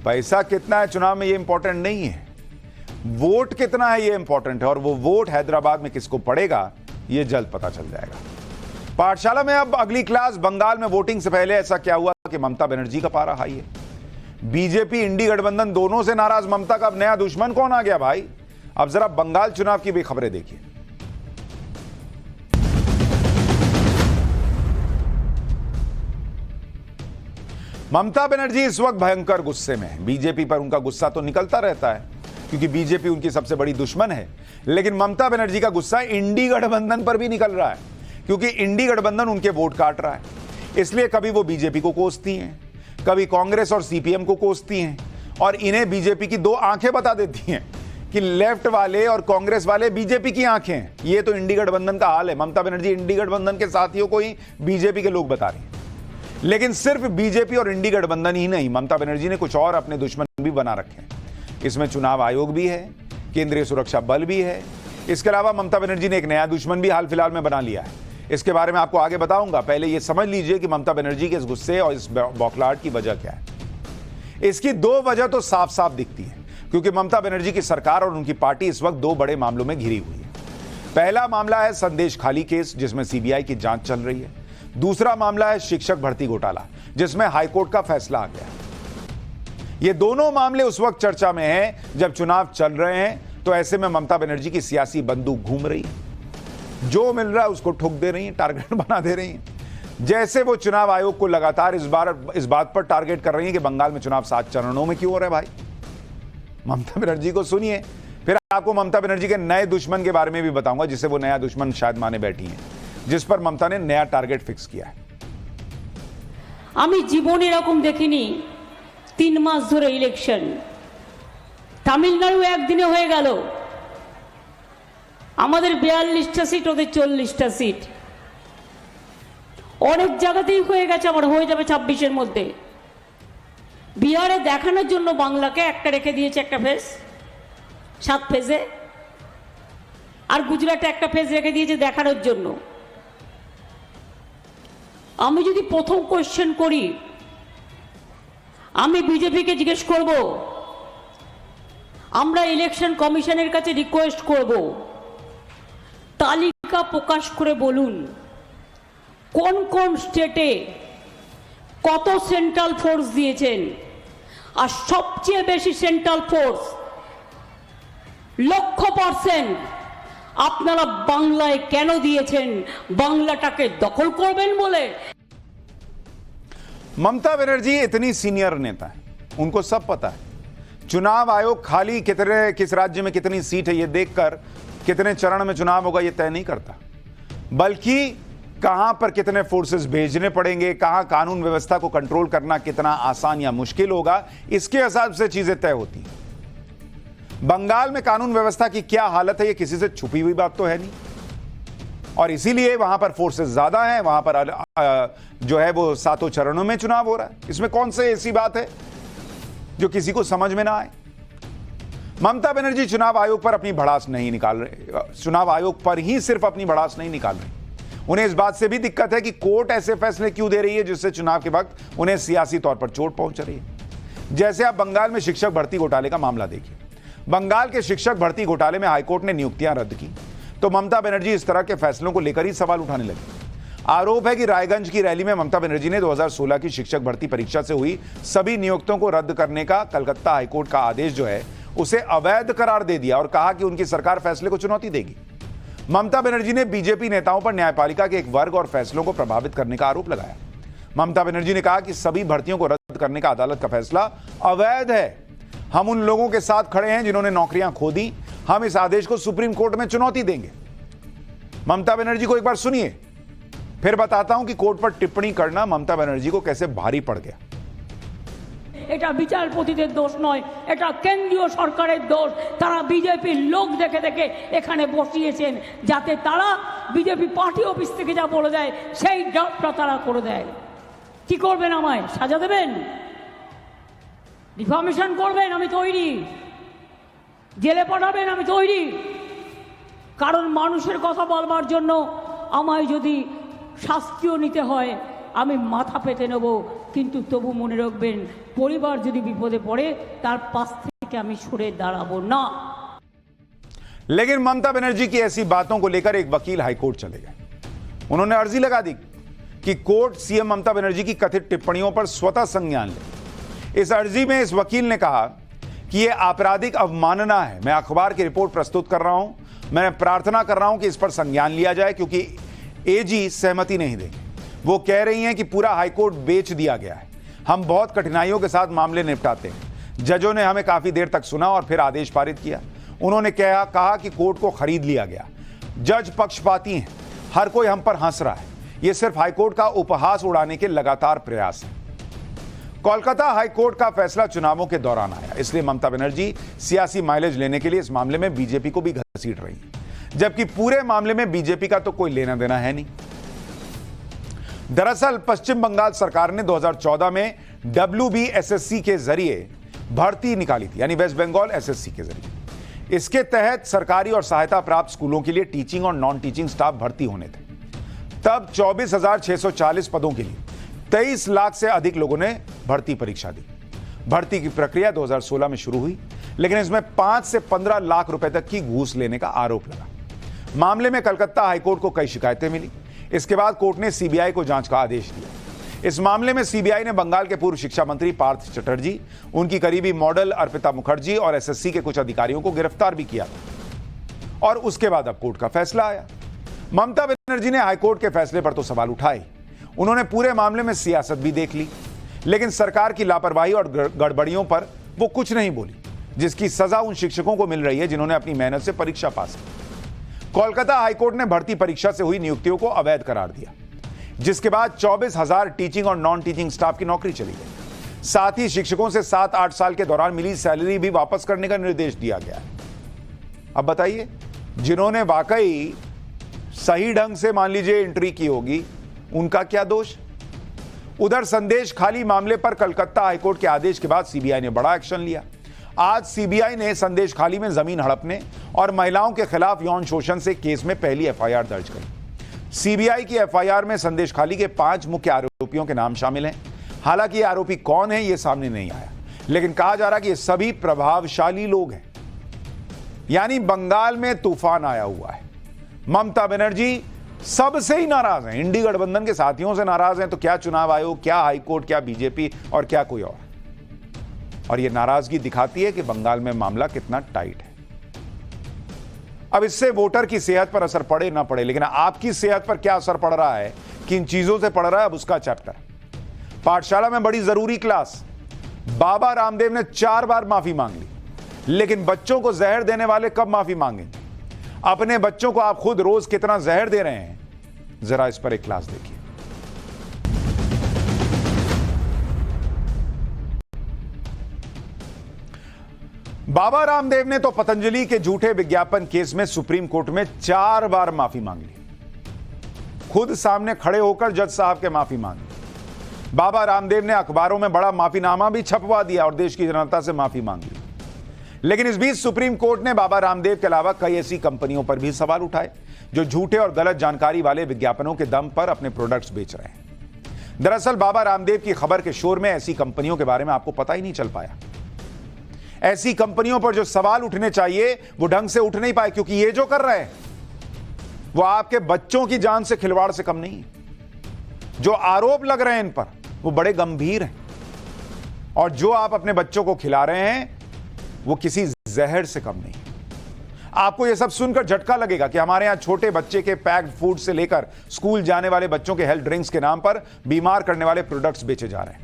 पैसा कितना है चुनाव में यह इंपॉर्टेंट नहीं है, वोट कितना है ये इंपॉर्टेंट है, और वो वोट हैदराबाद में किसको पड़ेगा ये जल्द पता चल जाएगा। पाठशाला में अब अगली क्लास। बंगाल में वोटिंग से पहले ऐसा क्या हुआ कि ममता बनर्जी का पारा हाई है। बीजेपी इंडी गठबंधन दोनों से नाराज ममता का अब नया दुश्मन कौन आ गया भाई? अब जरा बंगाल चुनाव की भी खबरें देखिए। ममता बनर्जी इस वक्त भयंकर गुस्से में है। बीजेपी पर उनका गुस्सा तो निकलता रहता है क्योंकि बीजेपी उनकी सबसे बड़ी दुश्मन है, लेकिन ममता बनर्जी का गुस्सा इंडी गठबंधन पर भी निकल रहा है क्योंकि इंडी गठबंधन उनके वोट काट रहा है। इसलिए कभी वो बीजेपी को कोसती हैं, कभी कांग्रेस और सीपीएम को कोसती हैं और इन्हें बीजेपी की 2 आंखें बता देती हैं कि लेफ्ट वाले और कांग्रेस वाले बीजेपी की आंखें हैं। ये तो इंडी गठबंधन का हाल है। ममता बनर्जी इंडी गठबंधन के साथियों को ही बीजेपी के लोग बता रही हैं। लेकिन सिर्फ बीजेपी और इंडी गठबंधन ही नहीं, ममता बनर्जी ने कुछ और अपने दुश्मन भी बना रखे हैं। इसमें चुनाव आयोग भी है, केंद्रीय सुरक्षा बल भी है। इसके अलावा ममता बनर्जी ने एक नया दुश्मन भी हाल फिलहाल में बना लिया है। इसके बारे में आपको आगे बताऊंगा। पहले यह समझ लीजिए कि ममता बनर्जी के इस गुस्से और इस बौखलाहट की वजह क्या है। इसकी 2 वजह तो साफ साफ दिखती है, क्योंकि ममता बनर्जी की सरकार और उनकी पार्टी इस वक्त 2 बड़े मामलों में घिरी हुई है। पहला मामला है संदेश खाली केस, जिसमें सीबीआई की जांच चल रही है। दूसरा मामला है शिक्षक भर्ती घोटाला, जिसमें हाईकोर्ट का फैसला आ गया। ये दोनों मामले उस वक्त चर्चा में हैं जब चुनाव चल रहे हैं, तो ऐसे में ममता बनर्जी की सियासी बंदूक घूम रही है। जो मिल रहा है उसको ठोक दे रही है, टारगेट बना दे रही है। जैसे वो चुनाव आयोग को लगातार इस बात पर टारगेट कर रही है कि बंगाल में चुनाव 7 चरणों में क्यों हो रहे हैं भाई। ममता बनर्जी को सुनिए, फिर आपको ममता बनर्जी के नए दुश्मन के बारे में भी बताऊंगा, जिसे वो नया दुश्मन शायद माने बैठी हैं, जिस पर ममता ने नया टारगेट फिक्स किया है। আমি জীবনে এরকম দেখিনি 3 মাস ধরে ইলেকশন। তামিলনাড়ু একদিনে হয়ে গেল, আমাদের 42টা সিট, ওদের 40টা সিট। অনেক জায়গাতেই হয়ে গেছে, আবার হয়ে যাবে 26-এর মধ্যে। বিহারে দেখানোর জন্য বাংলাকে একটা রেখে দিয়েছে, একটা ফেজ 7 ফেজে, আর গুজরাটে একটা ফেজ রেখে দিয়েছে দেখানোর জন্য। আমি যদি প্রথম কোয়েশ্চেন করি, আমি বিজেপিকে জিজ্ঞেস করব, আমরা ইলেকশন কমিশনের কাছে রিকোয়েস্ট করব তালিকা প্রকাশ করে বলুন কোন কোন স্টেটে কত সেন্ট্রাল ফোর্স দিয়েছেন, আর সবচেয়ে বেশি সেন্ট্রাল ফোর্স 100% আপনারা বাংলায় কেন দিয়েছেন, বাংলাটাকে দখল করবেন বলে। ममता बनर्जी इतनी सीनियर नेता है, उनको सब पता है चुनाव आयोग खाली किस राज्य में कितनी सीट है ये देखकर कितने चरण में चुनाव होगा ये तय नहीं करता, बल्कि कहां पर कितने फोर्सेस भेजने पड़ेंगे, कहां कानून व्यवस्था को कंट्रोल करना कितना आसान या मुश्किल होगा, इसके हिसाब से चीजें तय होती हैं। बंगाल में कानून व्यवस्था की क्या हालत है ये किसी से छुपी हुई बात तो है नहीं, और इसीलिए वहां पर फोर्सेस ज्यादा हैं, वहां पर जो है वो 7 चरणों में चुनाव हो रहा है। इसमें कौन से ऐसी बात है जो किसी को समझ में ना आए। ममता बनर्जी चुनाव आयोग पर अपनी भड़ास नहीं निकाल रहे, चुनाव आयोग पर ही सिर्फ अपनी भड़ास नहीं निकाल रहे, उन्हें इस बात से भी दिक्कत है कि कोर्ट ऐसे फैसले क्यों दे रही है जिससे चुनाव के वक्त उन्हें सियासी तौर पर चोट पहुंच रही है। जैसे आप बंगाल में शिक्षक भर्ती घोटाले का मामला देखिए, बंगाल के शिक्षक भर्ती घोटाले में हाईकोर्ट ने नियुक्तियां रद्द की तो ममता बनर्जी इस तरह के फैसलों को लेकर ही सवाल उठाने लगी। आरोप है कि रायगंज की रैली में ममता बनर्जी ने 2016 की शिक्षक भर्ती परीक्षा से हुई सभी नियुक्तियों को रद्द करने का कलकत्ता हाईकोर्ट का आदेश जो है उसे अवैध करार दे दिया और कहा कि उनकी सरकार फैसले को चुनौती देगी। ममता बनर्जी ने बीजेपी नेताओं पर न्यायपालिका के एक वर्ग और फैसलों को प्रभावित करने का आरोप लगाया। ममता बनर्जी ने कहा कि सभी भर्तियों को रद्द करने का अदालत का फैसला अवैध है। हम उन लोगों के साथ खड़े हैं जिन्होंने नौकरियां खो दी, हम इस आदेश को सुप्रीम कोर्ट में चुनौती देंगे। ममता बनर्जी को एक बार सुनिए, फिर बताता हूं कि कोर्ट पर टिप्पणी करना ममता बनर्जी को कैसे भारी पड़ गया। এটা বিচারপতিদের দোষ নয়, এটা কেন্দ্রীয় সরকারের দোষ। তারা বিজেপির লোক দেখে দেখে এখানে বসিয়েছেন যাতে তারা বিজেপি পার্টি অফিস থেকে যা বলে দেয় সেই ড্রাফটটা তারা করে দেয়। কি করবেন, আমায় সাজা দেবেন, ডিফামেশন করবেন, আমি তৈরি, জেলে পাঠাবেন, আমি তৈরি। কারণ মানুষের কথা বলবার জন্য আমায় যদি শাস্তিও নিতে হয় আমি মাথা পেতে নেব, কিন্তু তবু মনে রাখবেন পরিবার যদি বিপদে পড়ে তার পাশ থেকে আমি সরে দাঁড়াবো না। लेकिन ममता बनर्जी की ऐसी बातों को लेकर एक वकील हाईकोर्ट चले गए। उन्होंने अर्जी लगा दी कि कोर्ट सीएम ममता बनर्जी की कथित टिप्पणियों पर स्वतः संज्ञान ले। इस अर्जी में इस वकील ने कहा कि यह आपराधिक अवमानना है। मैं अखबार की रिपोर्ट प्रस्तुत कर रहा हूं, मैं प्रार्थना कर रहा हूं कि इस पर संज्ञान लिया जाए क्योंकि एजी सहमति नहीं देंगे। वो कह रही हैं कि पूरा हाईकोर्ट बेच दिया गया है, हम बहुत कठिनाइयों के साथ मामले निपटाते हैं। जजों ने हमें काफी देर तक सुना और फिर आदेश पारित किया। उन्होंने कहा कि कोर्ट को खरीद लिया गया। जज पक्षपाती हैं, हर कोई हम पर हंस रहा है। यह सिर्फ हाईकोर्ट का उपहास उड़ाने के लगातार प्रयास है। कोलकाता हाईकोर्ट का फैसला चुनावों के दौरान आया, इसलिए ममता बनर्जी सियासी माइलेज लेने के लिए इस मामले में बीजेपी को भी घसीट रही है, जबकि पूरे मामले में बीजेपी का तो कोई लेना देना है नहीं। दरअसल पश्चिम बंगाल सरकार ने 2014 में WBSSC के जरिए भर्ती निकाली थी, यानी वेस्ट बंगाल एसएससी के जरिए। इसके तहत सरकारी और सहायता प्राप्त स्कूलों के लिए टीचिंग और नॉन टीचिंग स्टाफ भर्ती होने थे। तब 24,640 पदों के लिए 23 लाख से अधिक लोगों ने भर्ती परीक्षा दी। भर्ती की प्रक्रिया 2016 में शुरू हुई, लेकिन इसमें 5 से 15 लाख रुपए तक की घूस लेने का आरोप लगा। मामले में कलकत्ता हाईकोर्ट को कई शिकायतें मिली। इसके बाद कोर्ट ने सीबीआई को जांच का आदेश दिया। इस मामले में सीबीआई ने बंगाल के पूर्व शिक्षा मंत्री पार्थ चटर्जी, उनकी करीबी मॉडल अर्पिता मुखर्जी और एसएससी के कुछ अधिकारियों को गिरफ्तार भी किया था। और उसके बाद अब कोर्ट का फैसला आया। ममता बनर्जी ने हाईकोर्ट के फैसले पर तो सवाल उठाए, उन्होंने पूरे मामले में सियासत भी देख ली, लेकिन सरकार की लापरवाही और गड़बड़ियों पर वो कुछ नहीं बोली, जिसकी सजा उन शिक्षकों को मिल रही है जिन्होंने अपनी मेहनत से परीक्षा पास की। कोलकाता हाईकोर्ट ने भर्ती परीक्षा से हुई नियुक्तियों को अवैध करार दिया, जिसके बाद 24,000 टीचिंग और नॉन टीचिंग स्टाफ की नौकरी चली गई। साथ ही शिक्षकों से 7-8 साल के दौरान मिली सैलरी भी वापस करने का निर्देश दिया गया है। अब बताइए, जिन्होंने वाकई सही ढंग से मान लीजिए एंट्री की होगी, उनका क्या दोष? उधर संदेश खाली मामले पर कलकत्ता हाईकोर्ट के आदेश के बाद सीबीआई ने बड़ा एक्शन लिया। आज सीबीआई ने संदेश खाली में जमीन हड़पने और महिलाओं के खिलाफ यौन शोषण से केस में पहली एफआईआर दर्ज की। सीबीआई की एफआईआर में संदेश खाली के 5 मुख्य आरोपियों के नाम शामिल हैं। हालांकि ये आरोपी कौन है ये सामने नहीं आया, लेकिन कहा जा रहा कि ये सभी प्रभावशाली लोग हैं। यानी बंगाल में तूफान आया हुआ है। ममता बनर्जी सबसे ही नाराज हैं, इंडी गठबंधन के साथियों से नाराज हैं, तो क्या चुनाव आयोग, क्या हाईकोर्ट, क्या बीजेपी और क्या कोई और ये नाराजगी दिखाती है कि बंगाल में मामला कितना टाइट है। अब इससे वोटर की सेहत पर असर पड़े ना पड़े, लेकिन आपकी सेहत पर क्या असर पड़ रहा है, किन चीजों से पड़ रहा है, अब उसका चैप्टर। पाठशाला में बड़ी जरूरी क्लास। बाबा रामदेव ने 4 बार माफी मांग ली, लेकिन बच्चों को जहर देने वाले कब माफी मांगेंगे? अपने बच्चों को आप खुद रोज कितना जहर दे रहे हैं, जरा इस पर एक क्लास देखिए। बाबा रामदेव ने तो पतंजलि के झूठे विज्ञापन केस में सुप्रीम कोर्ट में 4 बार माफी मांग ली। खुद सामने खड़े होकर जज साहब के माफी मांगी। बाबा रामदेव ने अखबारों में बड़ा माफीनामा भी छपवा दिया और देश की जनता से माफी मांग ली। लेकिन इस बीच सुप्रीम कोर्ट ने बाबा रामदेव के अलावा कई ऐसी कंपनियों पर भी सवाल उठाए जो झूठे और गलत जानकारी वाले विज्ञापनों के दम पर अपने प्रोडक्ट्स बेच रहे हैं। दरअसल बाबा रामदेव की खबर के शोर में ऐसी कंपनियों के बारे में आपको पता ही नहीं चल पाया। ऐसी कंपनियों पर जो सवाल उठने चाहिए वो ढंग से उठ नहीं पाए, क्योंकि ये जो कर रहे हैं वो आपके बच्चों की जान से खिलवाड़ से कम नहीं है। जो आरोप लग रहे हैं इन पर वो बड़े गंभीर हैं, और जो आप अपने बच्चों को खिला रहे हैं वो किसी जहर से कम नहीं। आपको यह सब सुनकर झटका लगेगा कि हमारे यहां छोटे बच्चे के पैक्ड फूड से लेकर स्कूल जाने वाले बच्चों के हेल्थ ड्रिंक्स के नाम पर बीमार करने वाले प्रोडक्ट्स बेचे जा रहे हैं।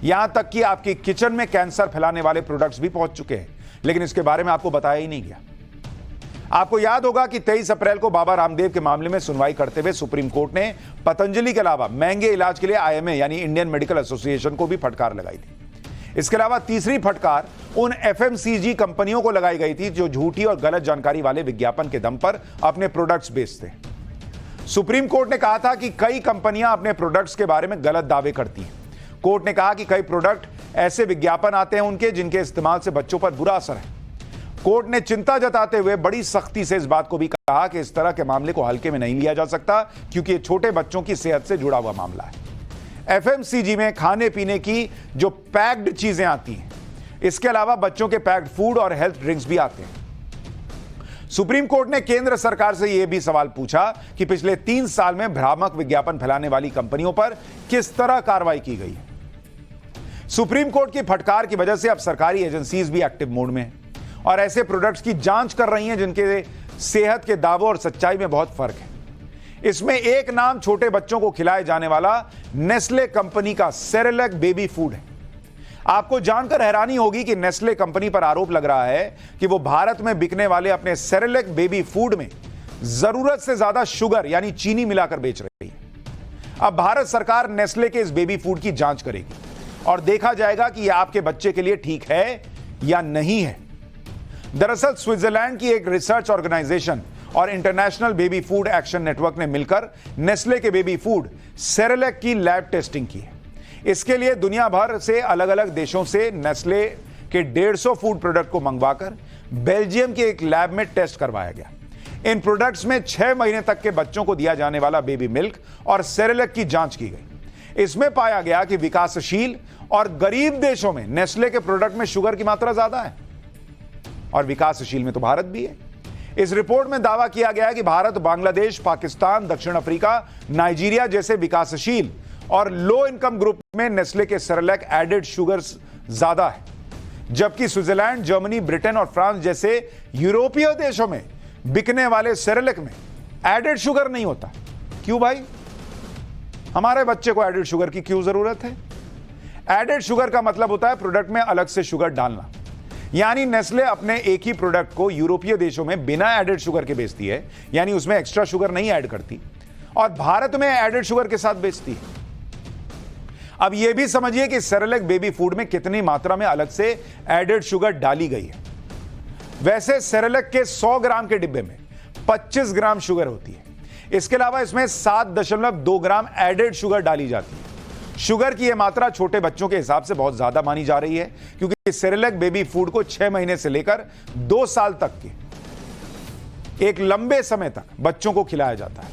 यहां तक कि आपकी किचन में कैंसर फैलाने वाले प्रोडक्ट्स भी पहुंच चुके हैं, लेकिन इसके बारे में आपको बताया ही नहीं गया। आपको याद होगा कि 23 अप्रैल को बाबा रामदेव के मामले में सुनवाई करते हुए सुप्रीम कोर्ट ने पतंजलि के अलावा महंगे इलाज के लिए आईएमए यानी इंडियन मेडिकल एसोसिएशन को भी फटकार लगाई थी। इसके अलावा तीसरी फटकार उन एफएमसीजी कंपनियों को लगाई गई थी जो झूठी और गलत जानकारी वाले विज्ञापन के दम पर अपने प्रोडक्ट्स बेचते हैं। सुप्रीम कोर्ट ने कहा था कि कई कंपनियां अपने प्रोडक्ट्स के बारे में गलत दावे करती हैं। कोर्ट ने कहा कि कई प्रोडक्ट ऐसे विज्ञापन आते हैं उनके जिनके इस्तेमाल से बच्चों पर बुरा असर है। कोर्ट ने चिंता जताते हुए बड़ी सख्ती से इस बात को भी कहा कि इस तरह के मामले को हल्के में नहीं लिया जा सकता, क्योंकि ये छोटे बच्चों की सेहत से जुड़ा हुआ मामला है। एफएमसीजी में खाने पीने की जो पैक्ड चीजें आती हैं, इसके अलावा बच्चों के पैक्ड फूड और हेल्थ ड्रिंक्स भी आते हैं। सुप्रीम कोर्ट ने केंद्र सरकार से यह भी सवाल पूछा कि पिछले 3 साल में भ्रामक विज्ञापन फैलाने वाली कंपनियों पर किस तरह कार्रवाई की गई है। सुप्रीम कोर्ट की फटकार की वजह से अब सरकारी एजेंसीज भी एक्टिव मोड में हैं और ऐसे प्रोडक्ट्स की जांच कर रही हैं जिनके सेहत के दावों और सच्चाई में बहुत फर्क है। इसमें एक नाम छोटे बच्चों को खिलाए जाने वाला नेस्ले कंपनी का सेरेलैक बेबी फूड है। आपको जानकर हैरानी होगी कि नेस्ले कंपनी पर आरोप लग रहा है कि वो भारत में बिकने वाले अपने सेरेलैक बेबी फूड में जरूरत से ज्यादा शुगर यानी चीनी मिलाकर बेच रही है। अब भारत सरकार नेस्ले के इस बेबी फूड की जांच करेगी और देखा जाएगा कि यह आपके बच्चे के लिए ठीक है या नहीं है। दरअसल स्विट्जरलैंड की एक रिसर्च ऑर्गेनाइजेशन और international baby food action network ने मिलकर नेस्ले के बेबी फूड सेरेलैक की लैब टेस्टिंग की है। इसके लिए दुनिया भर से अलग अलग देशों से नेस्ले के 150 फूड प्रोडक्ट को मंगवाकर बेल्जियम के एक लैब में टेस्ट करवाया गया। इन प्रोडक्ट्स में 6 महीने तक के बच्चों को दिया जाने वाला बेबी मिल्क और सेरेलैक की जांच की गई। इसमें पाया गया कि विकासशील और गरीब देशों में नेस्ले के प्रोडक्ट में शुगर की मात्रा ज्यादा है और विकासशील में तो भारत भी है। इस रिपोर्ट में दावा किया गया है कि भारत, बांग्लादेश, पाकिस्तान, दक्षिण अफ्रीका, नाइजीरिया जैसे विकासशील और लो इनकम ग्रुप में नेस्ले के सेरेलैक एडेड शुगर्स ज्यादा है, जबकि स्विट्जरलैंड, जर्मनी, ब्रिटेन और फ्रांस जैसे यूरोपीय देशों में बिकने वाले सेरेलैक में एडेड शुगर नहीं होता। क्यों भाई? हमारे बच्चे को एडेड शुगर की क्यों जरूरत है? एडेड शुगर का मतलब होता है प्रोडक्ट में अलग से शुगर डालना। यानी नेस्ले अपने एक ही प्रोडक्ट को यूरोपीय देशों में बिना एडेड शुगर के बेचती है, यानी उसमें एक्स्ट्रा शुगर नहीं ऐड करती, और भारत में एडेड शुगर के साथ बेचती है। अब यह भी समझिए कि सेरेलैक बेबी फूड में कितनी मात्रा में अलग से एडेड शुगर डाली गई है। वैसे सेरेलैक के 100 ग्राम के डिब्बे में 25 ग्राम शुगर होती है। इसके अलावा इसमें 7.2 ग्राम एडेड शुगर डाली जाती है। शुगर की यह मात्रा छोटे बच्चों के हिसाब से बहुत ज्यादा मानी जा रही है, क्योंकि सेरेलैक बेबी फूड को 6 महीने से लेकर 2 साल तक के एक लंबे समय तक बच्चों को खिलाया जाता है।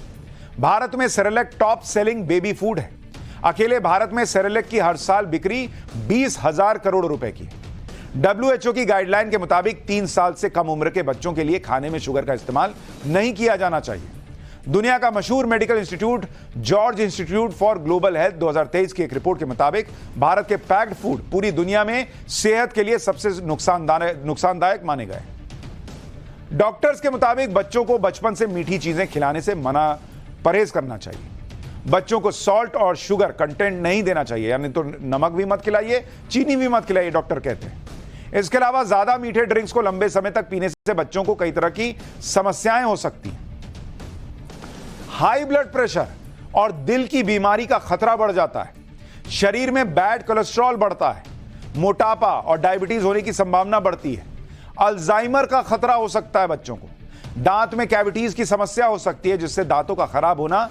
भारत में Cerelac top selling baby food है। अकेले भारत में सेरेलैक की हर साल बिक्री 20,000 करोड़ रुपए की है। WHO की गाइडलाइन के मुताबिक 3 साल से कम उम्र के बच्चों के लिए खाने में शुगर का इस्तेमाल नहीं किया जाना चाहिए। दुनिया का मशहूर medical institute George institute for global health 2023 की एक रिपोर्ट के मुताबिक भारत के पैक्ड फूड पूरी दुनिया में सेहत के लिए सबसे नुकसानदायक माने गए। डॉक्टर्स के मुताबिक बच्चों को बचपन से मीठी चीजें खिलाने से परहेज करना चाहिए। बच्चों को सॉल्ट और शुगर कंटेंट नहीं देना चाहिए, यानी तो नमक भी मत खिलाइए, चीनी भी मत खिलाइए, डॉक्टर कहते हैं। इसके अलावा ज्यादा मीठे ड्रिंक्स को लंबे समय तक पीने से बच्चों को कई तरह की समस्याएं हो सकती हैं। हाई ब्लड प्रेशर और दिल की बीमारी का खतरा बढ़ जाता है। शरीर में बैड कोलेस्ट्रॉल बढ़ता है। मोटापा और डायबिटीज होने की संभावना बढ़ती है। अल्जाइमर का खतरा हो सकता है बच्चों को। दांत में कैविटीज की समस्या हो सकती है, जिससे दांतों का खराब होना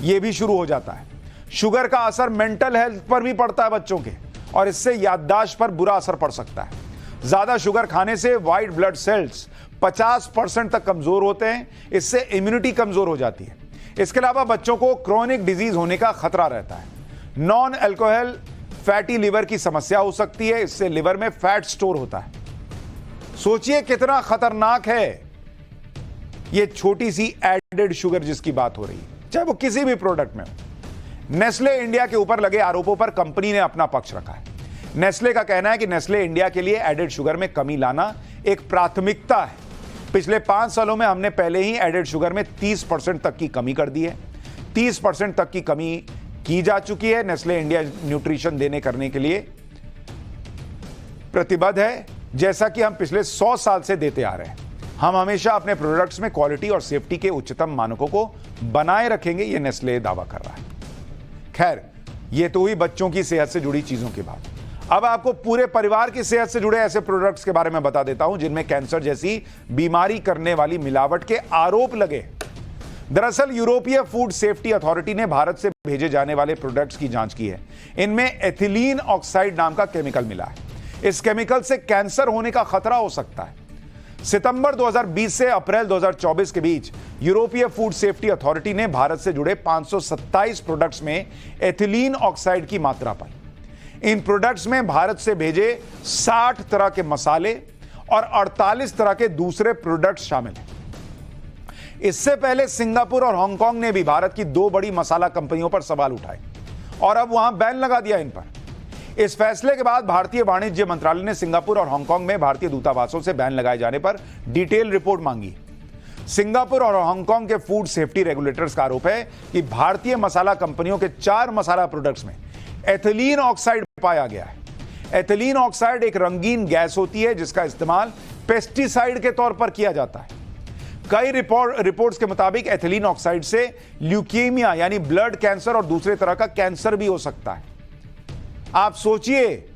यह भी शुरू हो जाता है। शुगर का असर मेंटल हेल्थ पर भी पड़ता है बच्चों के, और इससे याददाश्त पर बुरा असर पड़ सकता है। ज्यादा शुगर खाने से व्हाइट ब्लड सेल्स 50% तक कमजोर होते हैं। इससे इम्यूनिटी कमजोर हो जाती है। इसके अलावा बच्चों को क्रोनिक डिजीज होने का खतरा रहता है। नॉन अल्कोहल फैटी लिवर की समस्या हो सकती है। इससे लिवर में फैट स्टोर होता है। सोचिए कितना खतरनाक है ये छोटी सी एडेड शुगर जिसकी बात हो रही है, चाहे वो किसी भी प्रोडक्ट में हो। नेस्ले इंडिया के ऊपर लगे आरोपों पर कंपनी ने अपना पक्ष रखा है। नेस्ले का कहना है कि नेस्ले इंडिया के लिए एडेड शुगर में कमी लाना एक प्राथमिकता है। पिछले 5 सालों में हमने पहले ही एडेड शुगर में 30% तक की कमी कर दी है। 30% तक की कमी की जा चुकी है। नेस्ले इंडिया न्यूट्रिशन देने करने के लिए प्रतिबद्ध है, जैसा कि हम पिछले 100 साल से देते आ रहे हैं। हम हमेशा अपने प्रोडक्ट्स में क्वालिटी और सेफ्टी के उच्चतम मानकों को बनाए रखेंगे, यह नेस्ले दावा कर रहा है। खैर, यह तो हुई बच्चों की सेहत से जुड़ी चीजों की बात। अब आपको पूरे परिवार की सेहत से जुड़े ऐसे प्रोडक्ट्स के बारे में बता देता हूं जिनमें कैंसर जैसी बीमारी करने वाली मिलावट के आरोप लगे। दरअसल यूरोपीय फूड सेफ्टी अथॉरिटी ने भारत से भेजे जाने वाले प्रोडक्ट्स की जांच की है। इनमें एथिलीन ऑक्साइड नाम का केमिकल मिला है। इस केमिकल से कैंसर होने का खतरा हो सकता है। सितंबर 2020 से अप्रैल 2024 के बीच यूरोपीय फूड सेफ्टी अथॉरिटी ने भारत से जुड़े 527 प्रोडक्ट्स में एथिलीन ऑक्साइड की मात्रा पाई। इन प्रोडक्ट्स में भारत से भेजे 60 तरह के मसाले और 48 तरह के दूसरे प्रोडक्ट्स शामिल हैं। इससे पहले सिंगापुर और हांगकांग ने भी भारत की 2 बड़ी मसाला कंपनियों पर सवाल उठाए और अब वहां बैन लगा दिया इन पर। इस फैसले के बाद भारतीय वाणिज्य मंत्रालय ने सिंगापुर और हांगकांग में भारतीय दूतावासों से बैन लगाए जाने पर डिटेल रिपोर्ट मांगी। सिंगापुर और हांगकांग के फूड सेफ्टी रेगुलेटर्स का आरोप है कि भारतीय मसाला कंपनियों के 4 मसाला प्रोडक्ट्स में एथिलीन ऑक्साइड पाया गया है। एथिलीन ऑक्साइड एक रंगीन गैस होती है जिसका इस्तेमाल पेस्टिसाइड के तौर पर किया जाता है। कई रिपोर्ट्स के मुताबिक एथिलीन ऑक्साइड से ल्यूकेमिया यानी ब्लड कैंसर और दूसरे तरह का कैंसर भी हो सकता है। आप सोचिए,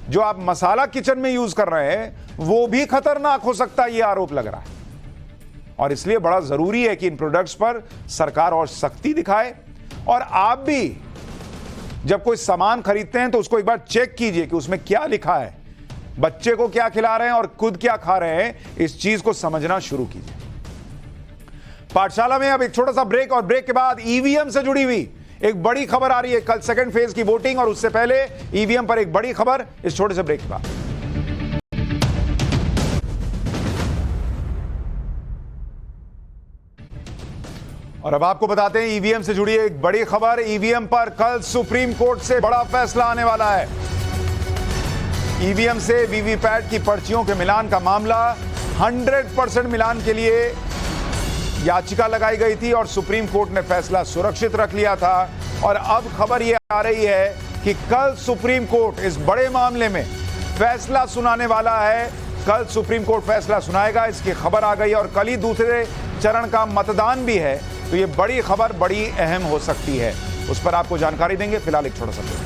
जो आप मसाला किचन में यूज कर रहे हैं वो भी खतरनाक हो सकता है, यह आरोप लग रहा है। और इसलिए बड़ा जरूरी है कि इन प्रोडक्ट्स पर सरकार और सख्ती दिखाए, और आप भी जब कोई सामान खरीदते हैं तो उसको एक बार चेक कीजिए कि उसमें क्या लिखा है, बच्चे को क्या खिला रहे हैं और खुद क्या खा रहे हैं। इस चीज को समझना शुरू कीजिए। पाठशाला में अब एक छोटा सा ब्रेक, और ब्रेक के बाद ईवीएम से जुड़ी हुई एक बड़ी खबर आ रही है। कल सेकंड फेज की वोटिंग, और उससे पहले ईवीएम पर एक बड़ी खबर इस छोटे से ब्रेक के बाद। और अब आपको बताते हैं ईवीएम से जुड़ी एक बड़ी खबर। ईवीएम पर कल सुप्रीम कोर्ट से बड़ा फैसला आने वाला है। ईवीएम से वीवीपैट की पर्चियों के मिलान का मामला 100% मिलान के लिए याचिका लगाई गई थी और सुप्रीम कोर्ट ने फैसला सुरक्षित रख लिया था। और अब खबर यह आ रही है कि कल सुप्रीम कोर्ट इस बड़े मामले में फैसला सुनाने वाला है। कल सुप्रीम कोर्ट फैसला सुनाएगा, इसकी खबर आ गई। और कल ही दूसरे चरण का मतदान भी है, तो ये बड़ी खबर बड़ी अहम हो सकती है। उस पर आपको जानकारी देंगे। फिलहाल एक छोटा सा